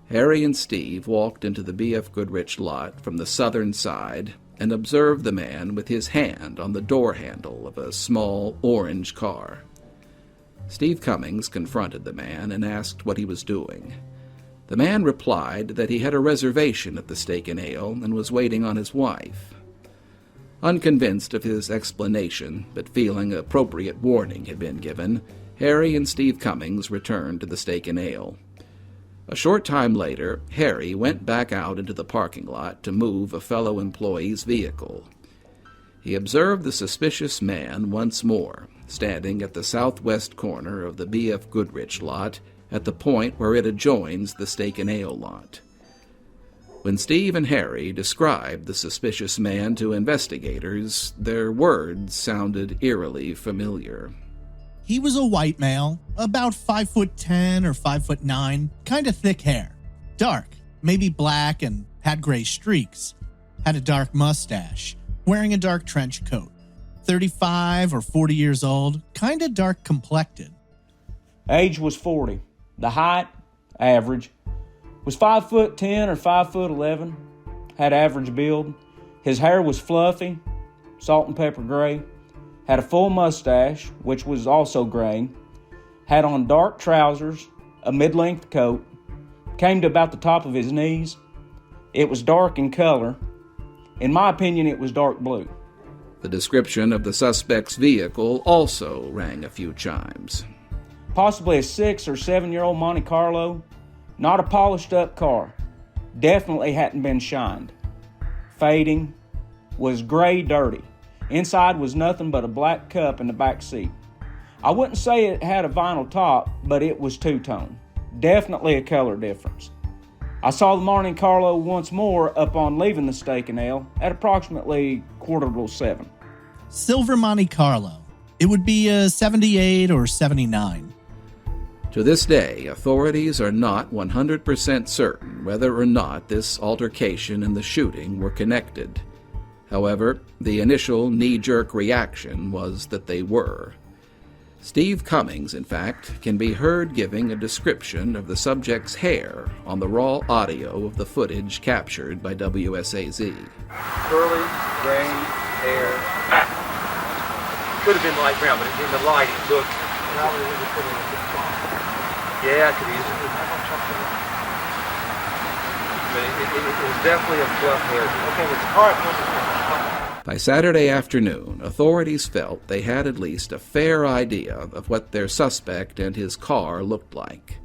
Harry and Steve walked into the B.F. Goodrich lot from the southern side and observed the man with his hand on the door handle of a small orange car. Steve Cummings confronted the man and asked what he was doing. The man replied that he had a reservation at the Steak and Ale and was waiting on his wife. Unconvinced of his explanation, but feeling appropriate warning had been given, Harry and Steve Cummings returned to the Steak and Ale. A short time later, Harry went back out into the parking lot to move a fellow employee's vehicle. He observed the suspicious man once more, standing at the southwest corner of the B.F. Goodrich lot at the point where it adjoins the Steak and Ale lot. When Steve and Harry described the suspicious man to investigators, their words sounded eerily familiar. He was a white male, about 5'10" or 5'9", kind of thick hair. Dark, maybe black, and had gray streaks. Had a dark mustache, wearing a dark trench coat. 35 or 40 years old, kind of dark complected. Age was 40. The height, average. Was 5'10" or 5'11". Had average build. His hair was fluffy, salt and pepper gray. Had a full mustache, which was also gray. Had on dark trousers, a mid-length coat. Came to about the top of his knees. It was dark in color. In my opinion, it was dark blue. The description of the suspect's vehicle also rang a few chimes. Possibly a 6 or 7-year-old Monte Carlo. Not a polished up car. Definitely hadn't been shined. Fading. Was gray dirty. Inside was nothing but a black cup in the back seat. I wouldn't say it had a vinyl top, but it was two-tone. Definitely a color difference. I saw the Monte Carlo once more upon leaving the Steak and Ale at approximately 6:45. Silver Monte Carlo. It would be a 78 or 79. To this day, authorities are not 100% certain whether or not this altercation and the shooting were connected. However, the initial knee-jerk reaction was that they were. Steve Cummings, in fact, can be heard giving a description of the subject's hair on the raw audio of the footage captured by WSAZ. Curly, gray hair. Could have been light brown, but in the light it looked. Yeah, it could easily. But it was definitely a fluff hair. Okay, with the car. By Saturday afternoon, authorities felt they had at least a fair idea of what their suspect and his car looked like.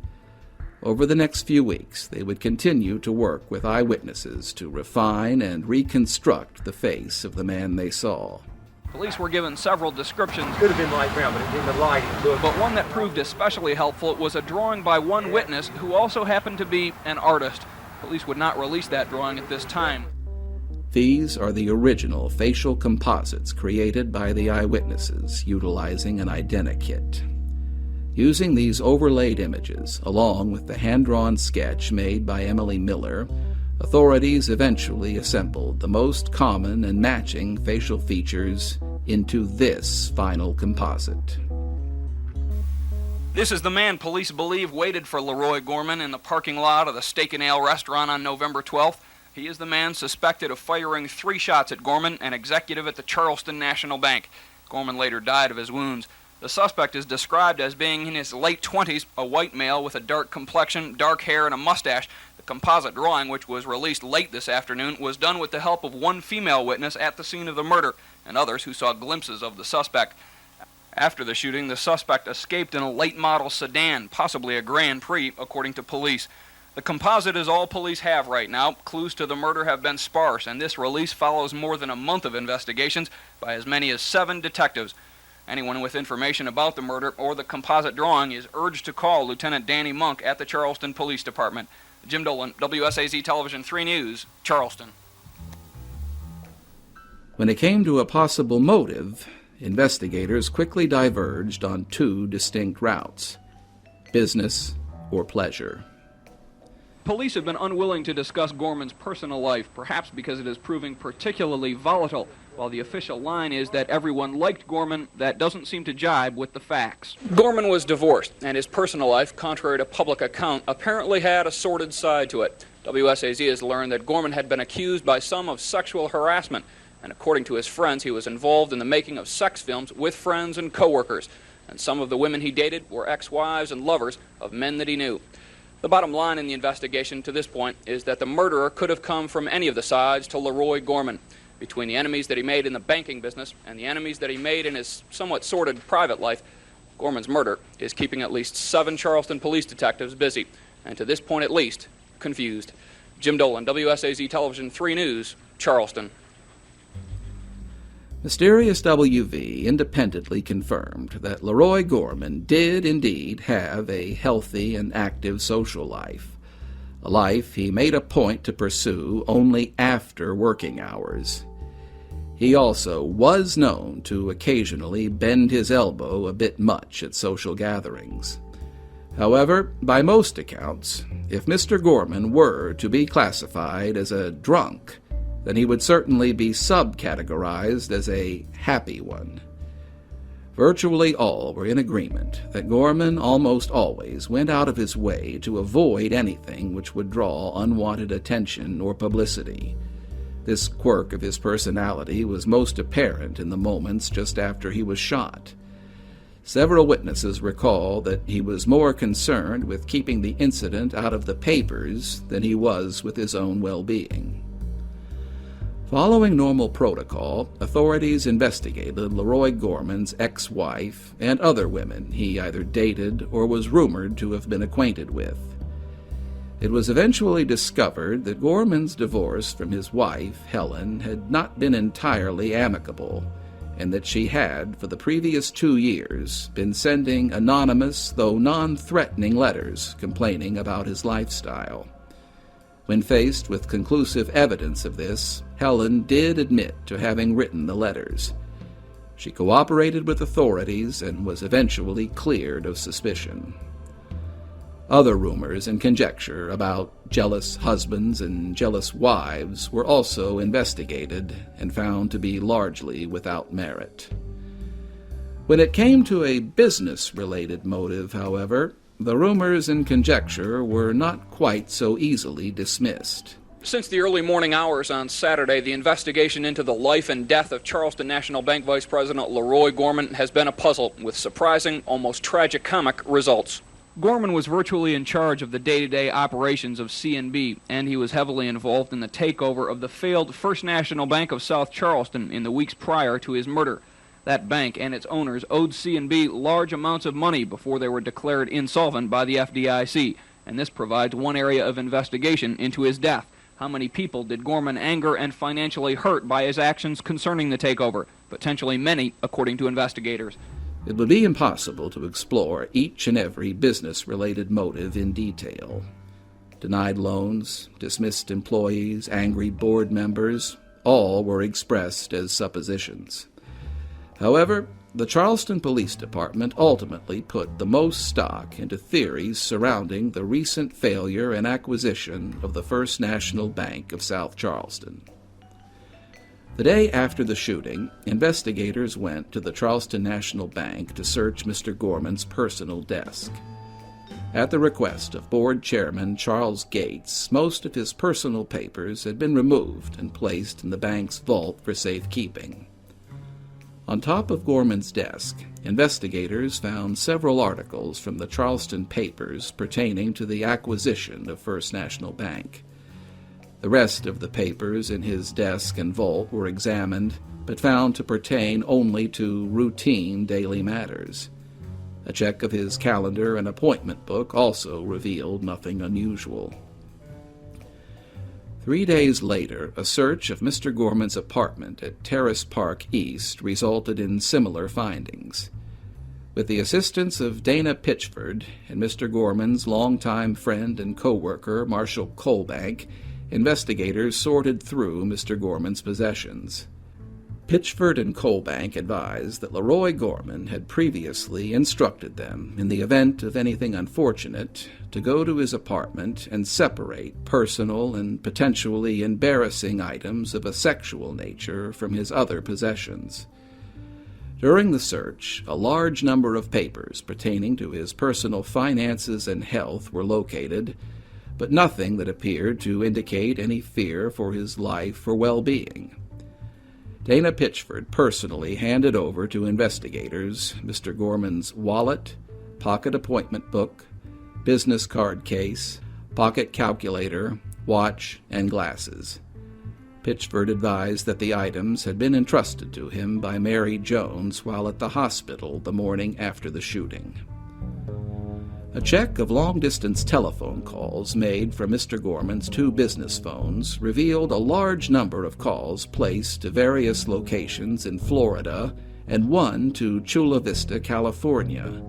Over the next few weeks, they would continue to work with eyewitnesses to refine and reconstruct the face of the man they saw. Police were given several descriptions. Could have been light brown, but in the light it looked. But one that proved especially helpful was a drawing by one witness who also happened to be an artist. Police would not release that drawing at this time. These are the original facial composites created by the eyewitnesses utilizing an identikit. Using these overlaid images, along with the hand-drawn sketch made by Emily Miller, authorities eventually assembled the most common and matching facial features into this final composite. This is the man police believe waited for LaRoy Gorman in the parking lot of the Steak and Ale restaurant on November 12th. He is the man suspected of firing 3 shots at Gorman, an executive at the Charleston National Bank. Gorman later died of his wounds. The suspect is described as being in his late 20s, a white male with a dark complexion, dark hair, and a mustache. The composite drawing, which was released late this afternoon, was done with the help of one female witness at the scene of the murder and others who saw glimpses of the suspect. After the shooting, the suspect escaped in a late-model sedan, possibly a Grand Prix, according to police. The composite is all police have right now. Clues to the murder have been sparse, and this release follows more than a month of investigations by as many as 7 detectives. Anyone with information about the murder or the composite drawing is urged to call Lieutenant Danny Monk at the Charleston Police Department. Jim Dolan, WSAZ Television 3 News, Charleston. When it came to a possible motive, investigators quickly diverged on 2 distinct routes: business or pleasure. Police have been unwilling to discuss Gorman's personal life, perhaps because it is proving particularly volatile. While the official line is that everyone liked Gorman, that doesn't seem to jibe with the facts. Gorman was divorced, and his personal life, contrary to public account, apparently had a sordid side to it. WSAZ has learned that Gorman had been accused by some of sexual harassment, and according to his friends, he was involved in the making of sex films with friends and coworkers, and some of the women he dated were ex-wives and lovers of men that he knew. The bottom line in the investigation to this point is that the murderer could have come from any of the sides to LaRoy Gorman. Between the enemies that he made in the banking business and the enemies that he made in his somewhat sordid private life, Gorman's murder is keeping at least 7 Charleston police detectives busy, and to this point at least, confused. Jim Dolan, WSAZ Television 3 News, Charleston. MysteriousWV independently confirmed that LaRoy Gorman did indeed have a healthy and active social life, a life he made a point to pursue only after working hours. He also was known to occasionally bend his elbow a bit much at social gatherings. However, by most accounts, if Mr. Gorman were to be classified as a drunk, then he would certainly be subcategorized as a happy one. Virtually all were in agreement that Gorman almost always went out of his way to avoid anything which would draw unwanted attention or publicity. This quirk of his personality was most apparent in the moments just after he was shot. Several witnesses recall that he was more concerned with keeping the incident out of the papers than he was with his own well-being. Following normal protocol, authorities investigated LaRoy Gorman's ex-wife and other women he either dated or was rumored to have been acquainted with. It was eventually discovered that Gorman's divorce from his wife, Helen, had not been entirely amicable, and that she had, for the previous 2 years, been sending anonymous, though non-threatening letters complaining about his lifestyle. When faced with conclusive evidence of this, Helen did admit to having written the letters. She cooperated with authorities and was eventually cleared of suspicion. Other rumors and conjecture about jealous husbands and jealous wives were also investigated and found to be largely without merit. When it came to a business-related motive, however, the rumors and conjecture were not quite so easily dismissed. Since the early morning hours on Saturday, the investigation into the life and death of Charleston National Bank Vice President LaRoy Gorman has been a puzzle, with surprising, almost tragicomic results. Gorman was virtually in charge of the day-to-day operations of C&B, and he was heavily involved in the takeover of the failed First National Bank of South Charleston in the weeks prior to his murder. That bank and its owners owed C&B large amounts of money before they were declared insolvent by the FDIC, and this provides one area of investigation into his death. How many people did Gorman anger and financially hurt by his actions concerning the takeover? Potentially many, according to investigators. It would be impossible to explore each and every business-related motive in detail. Denied loans, dismissed employees, angry board members, all were expressed as suppositions. However, the Charleston Police Department ultimately put the most stock into theories surrounding the recent failure and acquisition of the First National Bank of South Charleston. The day after the shooting, investigators went to the Charleston National Bank to search Mr. Gorman's personal desk. At the request of Board Chairman Charles Gates, most of his personal papers had been removed and placed in the bank's vault for safekeeping. On top of Gorman's desk, investigators found several articles from the Charleston papers pertaining to the acquisition of First National Bank. The rest of the papers in his desk and vault were examined, but found to pertain only to routine daily matters. A check of his calendar and appointment book also revealed nothing unusual. 3 days later, a search of Mr. Gorman's apartment at Terrace Park East resulted in similar findings. With the assistance of Dana Pitchford and Mr. Gorman's longtime friend and co-worker, Marshall Colbank, investigators sorted through Mr. Gorman's possessions. Pitchford and Colbank advised that LaRoy Gorman had previously instructed them, in the event of anything unfortunate, to go to his apartment and separate personal and potentially embarrassing items of a sexual nature from his other possessions. During the search, a large number of papers pertaining to his personal finances and health were located, but nothing that appeared to indicate any fear for his life or well-being. Dana Pitchford personally handed over to investigators Mr. Gorman's wallet, pocket appointment book, business card case, pocket calculator, watch, and glasses. Pitchford advised that the items had been entrusted to him by Mary Jones while at the hospital the morning after the shooting. A check of long-distance telephone calls made from Mr. Gorman's 2 business phones revealed a large number of calls placed to various locations in Florida and one to Chula Vista, California.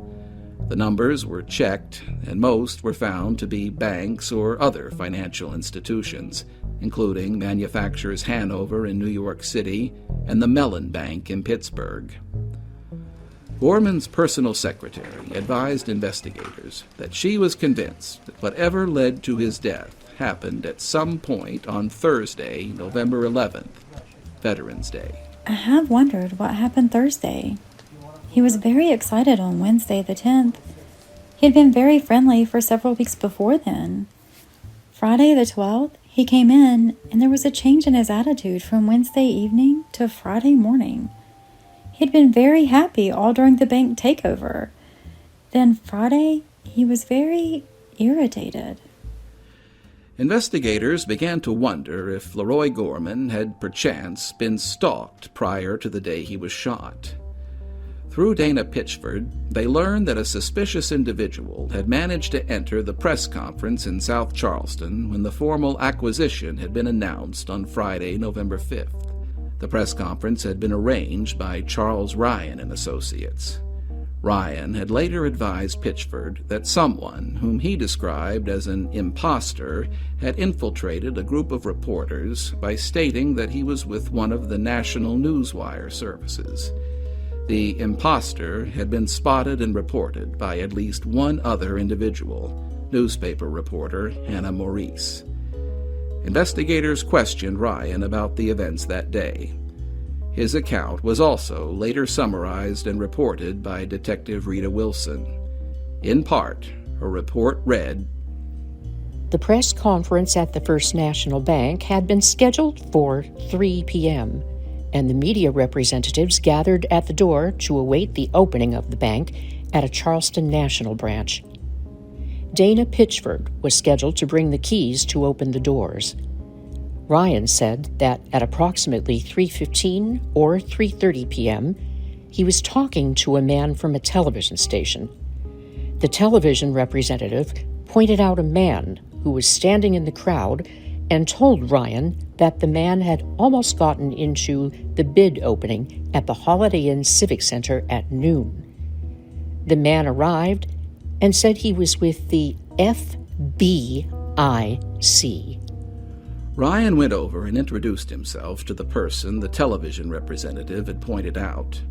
The numbers were checked, and most were found to be banks or other financial institutions, including Manufacturers Hanover in New York City and the Mellon Bank in Pittsburgh. Gorman's personal secretary advised investigators that she was convinced that whatever led to his death happened at some point on Thursday, November 11th, Veterans Day. I have wondered what happened Thursday. He was very excited on Wednesday the 10th. He had been very friendly for several weeks before then. Friday the 12th, he came in, and there was a change in his attitude from Wednesday evening to Friday morning. He'd been very happy all during the bank takeover. Then Friday, he was very irritated. Investigators began to wonder if LaRoy Gorman had perchance been stalked prior to the day he was shot. Through Dana Pitchford, they learned that a suspicious individual had managed to enter the press conference in South Charleston when the formal acquisition had been announced on Friday, November 5th. The press conference had been arranged by Charles Ryan and Associates. Ryan had later advised Pitchford that someone, whom he described as an imposter, had infiltrated a group of reporters by stating that he was with one of the national newswire services. The imposter had been spotted and reported by at least one other individual, newspaper reporter Hannah Maurice. Investigators questioned Ryan about the events that day. His account was also later summarized and reported by Detective Rita Wilson. In part, her report read, The press conference at the First National Bank had been scheduled for 3 p.m., and the media representatives gathered at the door to await the opening of the bank at a Charleston National branch. Dana Pitchford was scheduled to bring the keys to open the doors. Ryan said that at approximately 3:15 or 3:30 p.m., he was talking to a man from a television station. The television representative pointed out a man who was standing in the crowd and told Ryan that the man had almost gotten into the bid opening at the Holiday Inn Civic Center at noon. The man arrived and said he was with the FBIC. Ryan went over and introduced himself to the person the television representative had pointed out.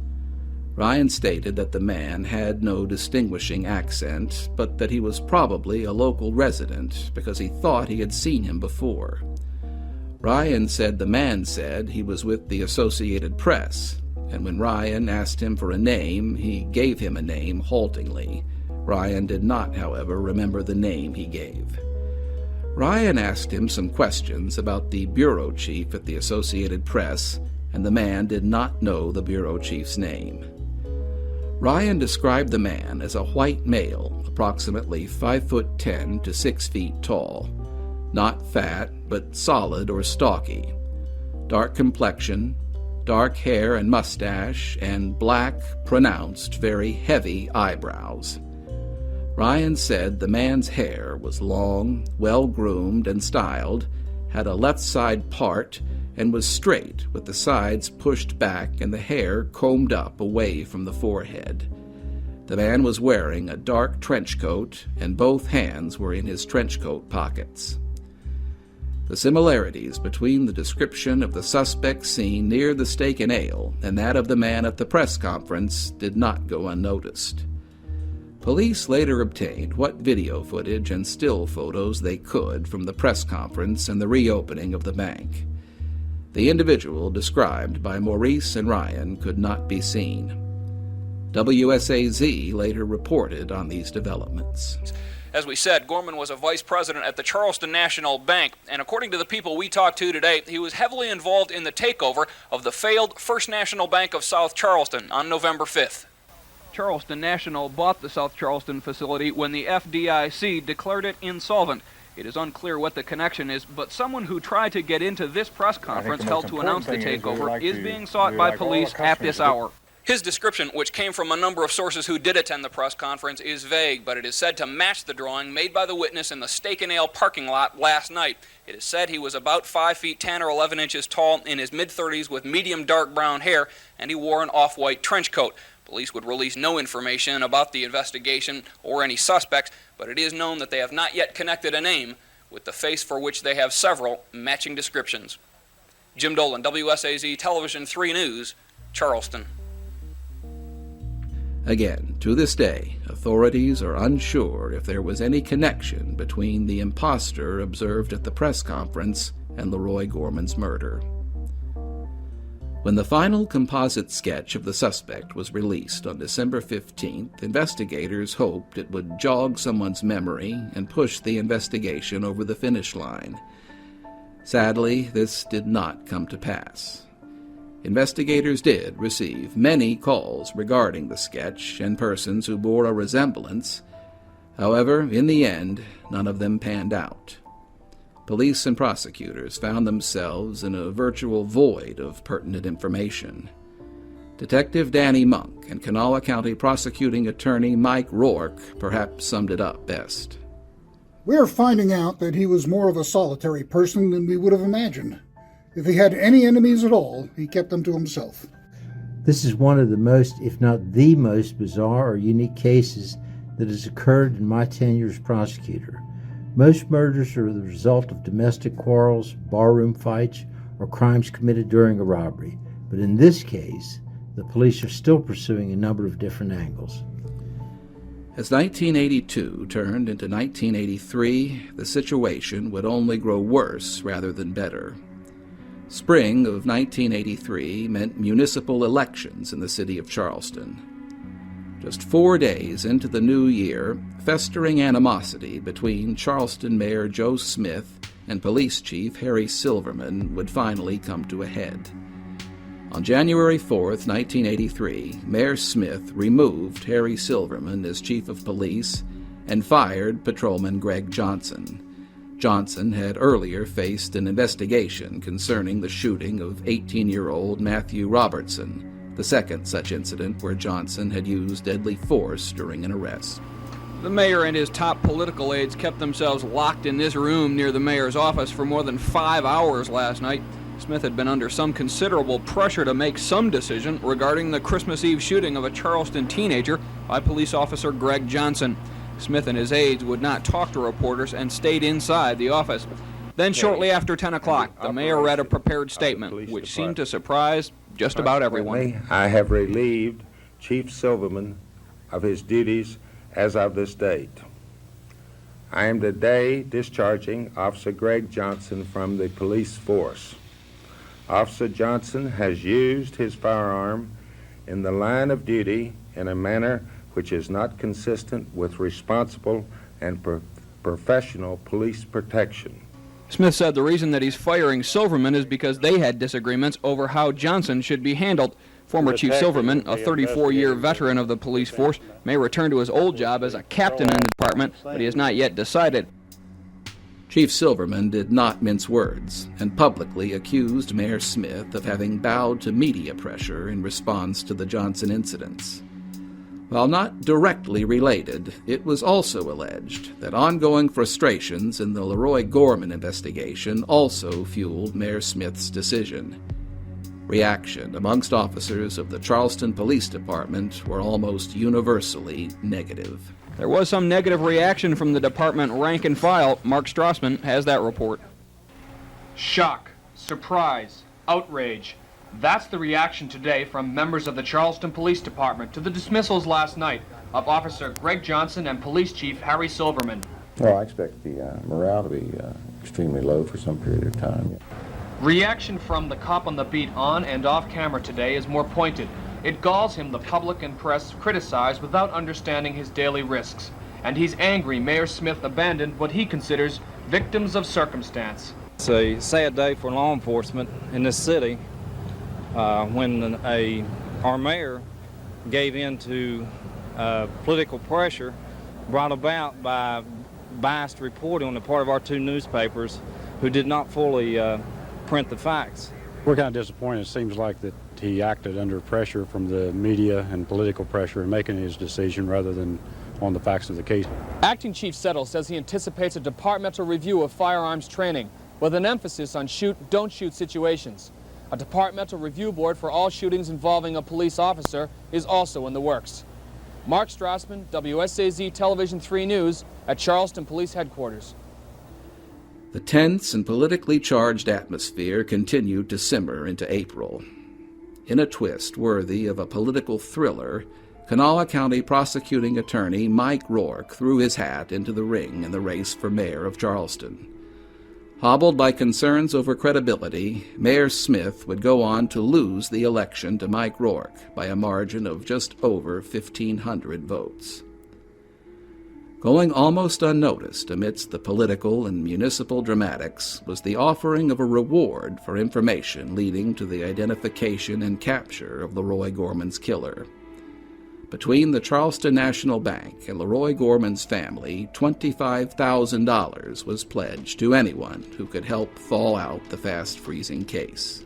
Ryan stated that the man had no distinguishing accent, but that he was probably a local resident because he thought he had seen him before. Ryan said the man said he was with the Associated Press, and when Ryan asked him for a name, he gave him a name haltingly. Ryan did not, however, remember the name he gave. Ryan asked him some questions about the bureau chief at the Associated Press, and the man did not know the bureau chief's name. Ryan described the man as a white male, approximately 5'10" to 6 feet tall, not fat, but solid or stocky, dark complexion, dark hair and mustache, and black, pronounced, very heavy eyebrows. Ryan said the man's hair was long, well-groomed and styled, had a left side part, and was straight with the sides pushed back and the hair combed up away from the forehead. The man was wearing a dark trench coat, and both hands were in his trench coat pockets. The similarities between the description of the suspect seen near the Steak and Ale and that of the man at the press conference did not go unnoticed. Police later obtained what video footage and still photos they could from the press conference and the reopening of the bank. The individual described by Maurice and Ryan could not be seen. WSAZ later reported on these developments. As we said, Gorman was a vice president at the Charleston National Bank, and according to the people we talked to today, he was heavily involved in the takeover of the failed First National Bank of South Charleston on November 5th. Charleston National bought the South Charleston facility when the FDIC declared it insolvent. It is unclear what the connection is, but someone who tried to get into this press conference held to announce the takeover is being sought by police at this hour. His description, which came from a number of sources who did attend the press conference, is vague, but it is said to match the drawing made by the witness in the Steak and Ale parking lot last night. It is said he was about 5 feet 10 or 11 inches tall, in his mid-30s with medium dark brown hair, and he wore an off-white trench coat. Police would release no information about the investigation or any suspects, but it is known that they have not yet connected a name with the face for which they have several matching descriptions. Jim Dolan, WSAZ Television 3 News, Charleston. Again, to this day, authorities are unsure if there was any connection between the imposter observed at the press conference and LaRoy Gorman's murder. When the final composite sketch of the suspect was released on December 15th, investigators hoped it would jog someone's memory and push the investigation over the finish line. Sadly, this did not come to pass. Investigators did receive many calls regarding the sketch and persons who bore a resemblance. However, in the end, none of them panned out. police and prosecutors found themselves in a virtual void of pertinent information. Detective Danny Monk and Kanawha County Prosecuting Attorney Mike Rourke perhaps summed it up best. We are finding out that he was more of a solitary person than we would have imagined. If he had any enemies at all, he kept them to himself. This is one of the most, if not the most, bizarre or unique cases that has occurred in my tenure as prosecutor. Most murders are the result of domestic quarrels, barroom fights, or crimes committed during a robbery. But in this case, the police are still pursuing a number of different angles. As 1982 turned into 1983, the situation would only grow worse rather than better. Spring of 1983 meant municipal elections in the city of Charleston. Just 4 days into the new year, festering animosity between Charleston Mayor Joe Smith and Police Chief Harry Silverman would finally come to a head. On January 4th, 1983, Mayor Smith removed Harry Silverman as Chief of Police and fired Patrolman Greg Johnson. Johnson had earlier faced an investigation concerning the shooting of 18-year-old Matthew Robertson, the second such incident where Johnson had used deadly force during an arrest. The mayor and his top political aides kept themselves locked in this room near the mayor's office for more than 5 hours last night. Smith had been under some considerable pressure to make some decision regarding the Christmas Eve shooting of a Charleston teenager by police officer Greg Johnson. Smith and his aides would not talk to reporters and stayed inside the office. Then shortly after 10 o'clock, the mayor read a prepared statement, which seemed to surprise just about everyone. I have relieved Chief Silverman of his duties as of this date. I am today discharging Officer Greg Johnson from the police force. Officer Johnson has used his firearm in the line of duty in a manner which is not consistent with responsible and professional police protection. Smith said the reason that he's firing Silverman is because they had disagreements over how Johnson should be handled. Former Chief Silverman, a 34-year veteran of the police force, may return to his old job as a captain in the department, but he has not yet decided. Chief Silverman did not mince words and publicly accused Mayor Smith of having bowed to media pressure in response to the Johnson incidents. While not directly related, it was also alleged that ongoing frustrations in the LaRoy Gorman investigation also fueled Mayor Smith's decision. Reaction amongst officers of the Charleston Police Department were almost universally negative. There was some negative reaction from the department rank and file. Mark Strassman has that report. Shock, surprise, outrage. That's the reaction today from members of the Charleston Police Department to the dismissals last night of Officer Greg Johnson and Police Chief Harry Silverman. Well, I expect the morale to be extremely low for some period of time. Reaction from the cop on the beat on and off camera today is more pointed. It galls him the public and press criticize without understanding his daily risks. And he's angry Mayor Smith abandoned what he considers victims of circumstance. It's a sad day for law enforcement in this city when our mayor gave in to political pressure brought about by biased reporting on the part of our two newspapers who did not fully print the facts. We're kind of disappointed. It seems like that he acted under pressure from the media and political pressure in making his decision rather than on the facts of the case. Acting Chief Settle says he anticipates a departmental review of firearms training with an emphasis on shoot, don't shoot situations. A departmental review board for all shootings involving a police officer is also in the works. Mark Strassman, WSAZ Television 3 News at Charleston Police Headquarters. The tense and politically charged atmosphere continued to simmer into April. In a twist worthy of a political thriller, Kanawha County Prosecuting Attorney Mike Rourke threw his hat into the ring in the race for mayor of Charleston. Hobbled by concerns over credibility, Mayor Smith would go on to lose the election to Mike Rourke by a margin of just over 1,500 votes. Going almost unnoticed amidst the political and municipal dramatics was the offering of a reward for information leading to the identification and capture of LaRoy Gorman's killer. Between the Charleston National Bank and LaRoy Gorman's family, $25,000 was pledged to anyone who could help thaw out the fast-freezing case.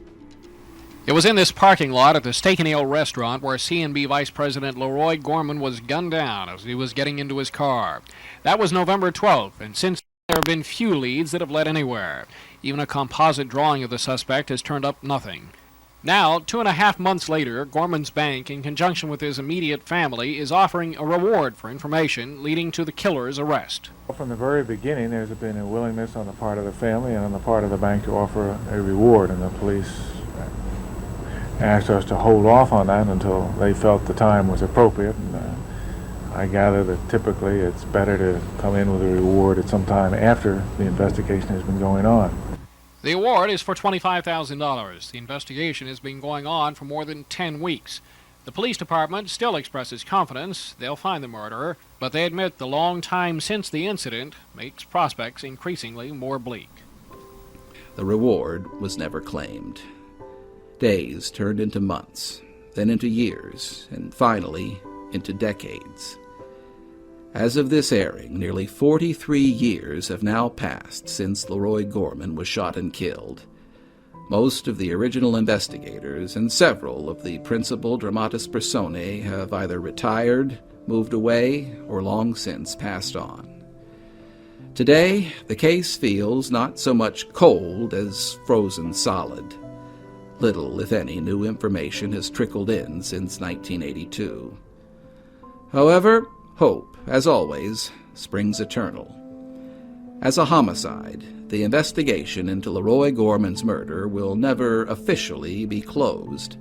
It was in this parking lot at the Steak and Ale restaurant where C&B Vice President LaRoy Gorman was gunned down as he was getting into his car. That was November 12th, and since there have been few leads that have led anywhere. Even a composite drawing of the suspect has turned up nothing. Now, 2.5 months later, Gorman's bank, in conjunction with his immediate family, is offering a reward for information leading to the killer's arrest. From the very beginning, there's been a willingness on the part of the family and on the part of the bank to offer a reward, and the police asked us to hold off on that until they felt the time was appropriate. And I gather that typically it's better to come in with a reward at some time after the investigation has been going on. The award is for $25,000. The investigation has been going on for more than 10 weeks. The police department still expresses confidence they'll find the murderer, but they admit the long time since the incident makes prospects increasingly more bleak. The reward was never claimed. Days turned into months, then into years, and finally into decades. As of this airing, nearly 43 years have now passed since LaRoy Gorman was shot and killed. Most of the original investigators and several of the principal dramatis personae have either retired, moved away, or long since passed on. Today, the case feels not so much cold as frozen solid. Little, if any, new information has trickled in since 1982. However, hope, as always, springs eternal. As a homicide, the investigation into LaRoy Gorman's murder will never officially be closed,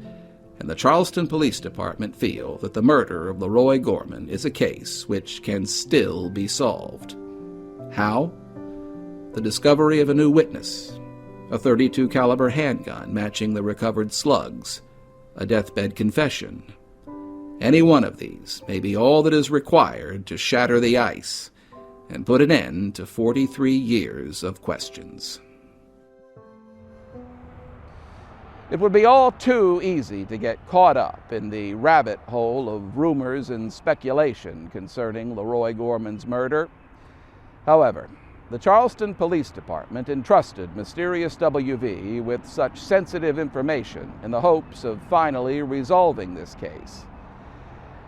and the Charleston Police Department feel that the murder of LaRoy Gorman is a case which can still be solved. How? The discovery of a new witness, a .32 caliber handgun matching the recovered slugs, a deathbed confession. Any one of these may be all that is required to shatter the ice and put an end to 43 years of questions. It would be all too easy to get caught up in the rabbit hole of rumors and speculation concerning LaRoy Gorman's murder. However, the Charleston Police Department entrusted MysteriousWV with such sensitive information in the hopes of finally resolving this case.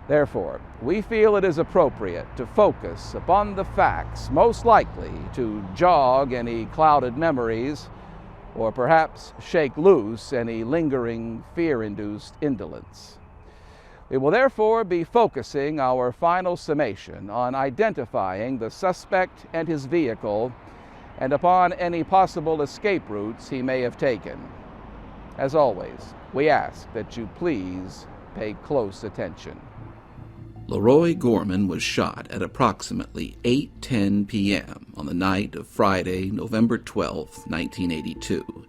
Therefore, we feel it is appropriate to focus upon the facts most likely to jog any clouded memories or perhaps shake loose any lingering fear-induced indolence. We will therefore be focusing our final summation on identifying the suspect and his vehicle and upon any possible escape routes he may have taken. As always, we ask that you please pay close attention. LaRoy Gorman was shot at approximately 8:10 p.m. on the night of Friday, November 12, 1982.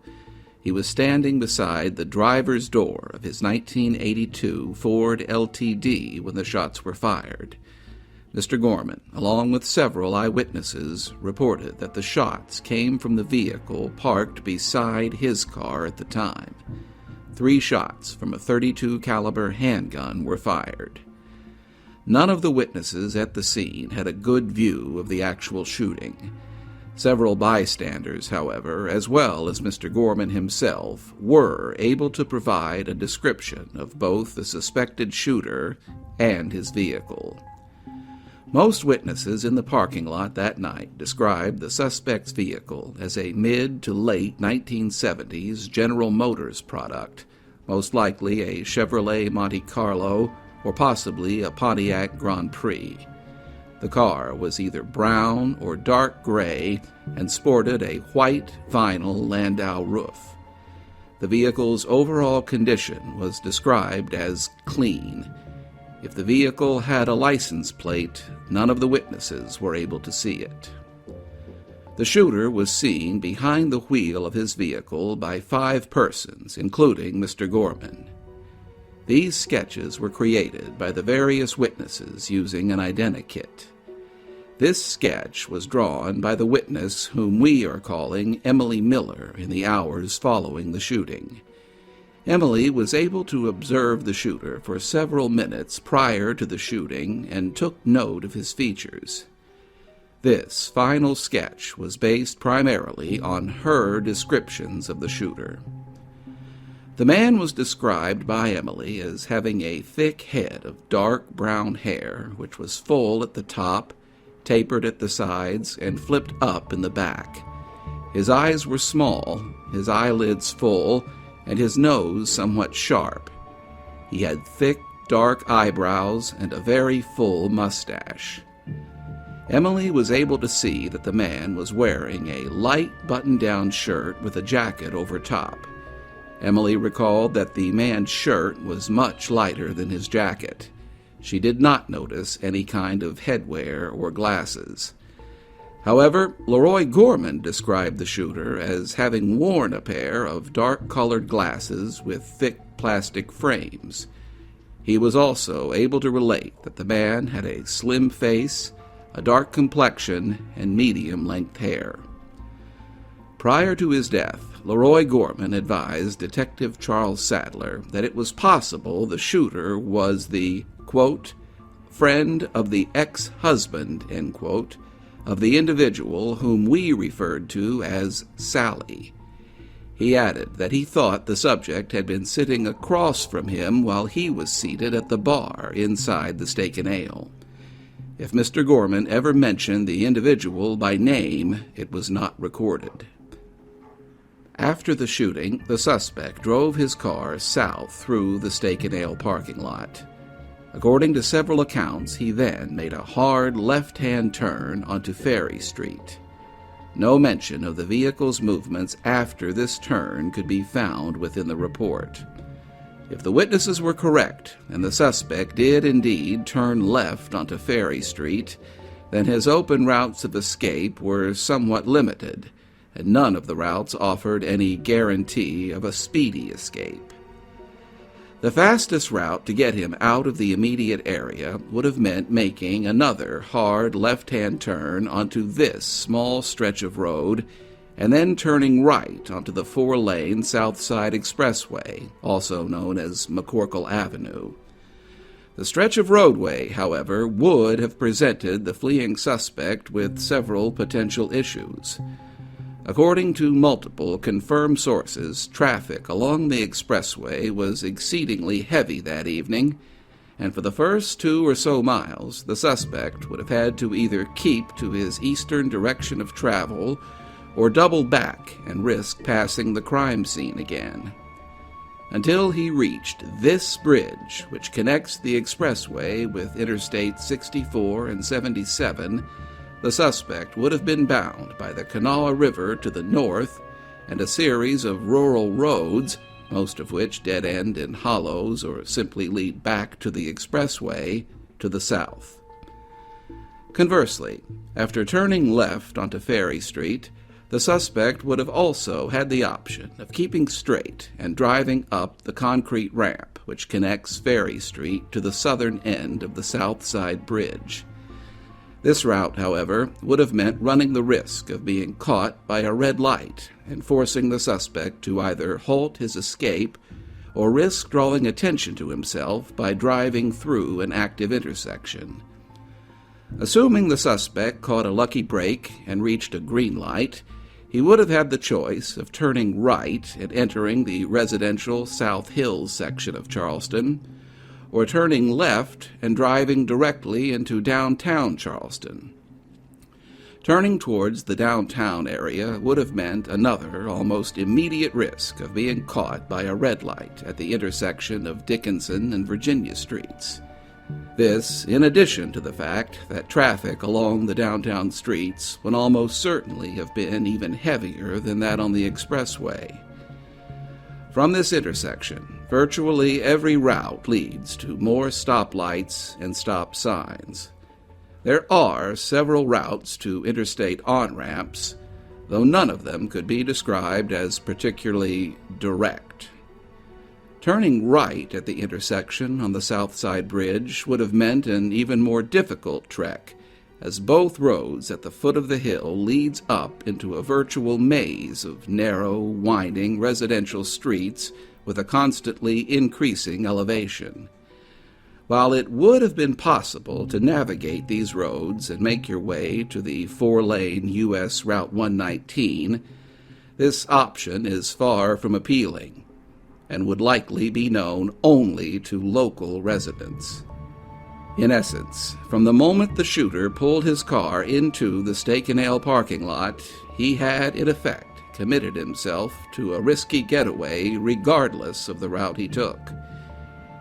He was standing beside the driver's door of his 1982 Ford LTD when the shots were fired. Mr. Gorman, along with several eyewitnesses, reported that the shots came from the vehicle parked beside his car at the time. 3 shots from a .32 caliber handgun were fired. None of the witnesses at the scene had a good view of the actual shooting. Several bystanders, however, as well as Mr. Gorman himself, were able to provide a description of both the suspected shooter and his vehicle. Most witnesses in the parking lot that night described the suspect's vehicle as a mid to late 1970s General Motors product, most likely a Chevrolet Monte Carlo or possibly a Pontiac Grand Prix. The car was either brown or dark gray and sported a white vinyl Landau roof. The vehicle's overall condition was described as clean. If the vehicle had a license plate, none of the witnesses were able to see it. The shooter was seen behind the wheel of his vehicle by 5 persons, including Mr. Gorman. These sketches were created by the various witnesses using an identikit. This sketch was drawn by the witness whom we are calling Emily Miller in the hours following the shooting. Emily was able to observe the shooter for several minutes prior to the shooting and took note of his features. This final sketch was based primarily on her descriptions of the shooter. The man was described by Emily as having a thick head of dark brown hair, which was full at the top, tapered at the sides, and flipped up in the back. His eyes were small, his eyelids full, and his nose somewhat sharp. He had thick, dark eyebrows and a very full mustache. Emily was able to see that the man was wearing a light button-down shirt with a jacket over top. Emily recalled that the man's shirt was much lighter than his jacket. She did not notice any kind of headwear or glasses. However, LaRoy Gorman described the shooter as having worn a pair of dark-colored glasses with thick plastic frames. He was also able to relate that the man had a slim face, a dark complexion, and medium-length hair. Prior to his death, LaRoy Gorman advised Detective Charles Sadler that it was possible the shooter was the, quote, friend of the ex-husband, end quote, of the individual whom we referred to as Sally. He added that he thought the subject had been sitting across from him while he was seated at the bar inside the Steak and Ale. If Mr. Gorman ever mentioned the individual by name, it was not recorded. After the shooting, the suspect drove his car south through the Steak and Ale parking lot. According to several accounts, he then made a hard left-hand turn onto Ferry Street. No mention of the vehicle's movements after this turn could be found within the report. If the witnesses were correct, and the suspect did indeed turn left onto Ferry Street, then his open routes of escape were somewhat limited, and none of the routes offered any guarantee of a speedy escape. The fastest route to get him out of the immediate area would have meant making another hard left-hand turn onto this small stretch of road and then turning right onto the 4-lane South Side Expressway, also known as McCorkle Avenue. The stretch of roadway, however, would have presented the fleeing suspect with several potential issues. According to multiple confirmed sources, traffic along the expressway was exceedingly heavy that evening, and for the first 2 or so miles, the suspect would have had to either keep to his eastern direction of travel or double back and risk passing the crime scene again. Until he reached this bridge, which connects the expressway with Interstate 64 and 77, the suspect would have been bound by the Kanawha River to the north and a series of rural roads, most of which dead-end in hollows or simply lead back to the expressway, to the south. Conversely, after turning left onto Ferry Street, the suspect would have also had the option of keeping straight and driving up the concrete ramp which connects Ferry Street to the southern end of the South Side Bridge. This route, however, would have meant running the risk of being caught by a red light and forcing the suspect to either halt his escape or risk drawing attention to himself by driving through an active intersection. Assuming the suspect caught a lucky break and reached a green light, he would have had the choice of turning right and entering the residential South Hills section of Charleston, or turning left and driving directly into downtown Charleston. Turning towards the downtown area would have meant another almost immediate risk of being caught by a red light at the intersection of Dickinson and Virginia Streets. This, in addition to the fact that traffic along the downtown streets would almost certainly have been even heavier than that on the expressway. From this intersection, virtually every route leads to more stoplights and stop signs. There are several routes to interstate on-ramps, though none of them could be described as particularly direct. Turning right at the intersection on the South Side Bridge would have meant an even more difficult trek, as both roads at the foot of the hill leads up into a virtual maze of narrow, winding residential streets with a constantly increasing elevation. While it would have been possible to navigate these roads and make your way to the 4-lane U.S. Route 119, this option is far from appealing and would likely be known only to local residents. In essence, from the moment the shooter pulled his car into the Steak and Ale parking lot, he had, in effect, committed himself to a risky getaway regardless of the route he took.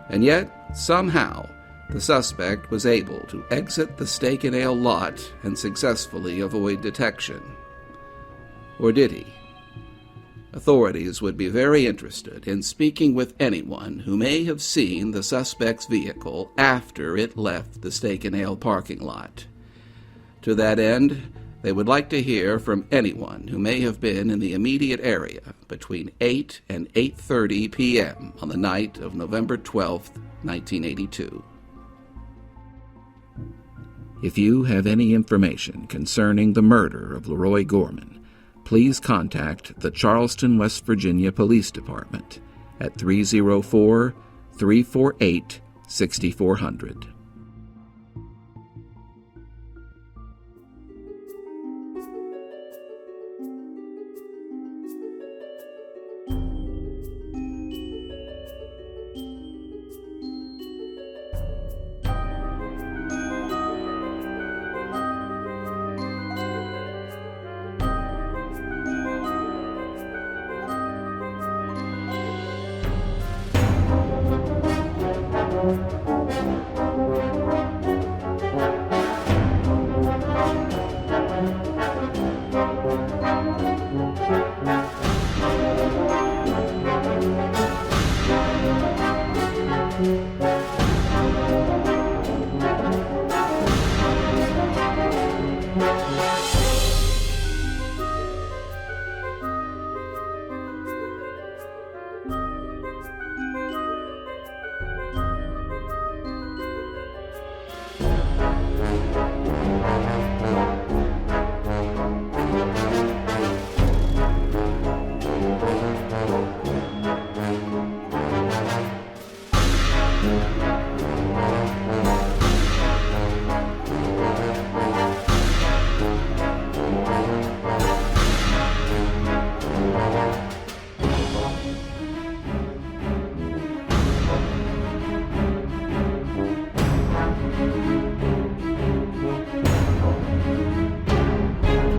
And yet, somehow, the suspect was able to exit the Steak and Ale lot and successfully avoid detection. Or did he? Authorities would be very interested in speaking with anyone who may have seen the suspect's vehicle after it left the Steak and Ale parking lot. To that end, they would like to hear from anyone who may have been in the immediate area between 8 and 8:30 p.m. on the night of November 12, 1982. If you have any information concerning the murder of LaRoy Gorman, please contact the Charleston, West Virginia Police Department at 304-348-6400.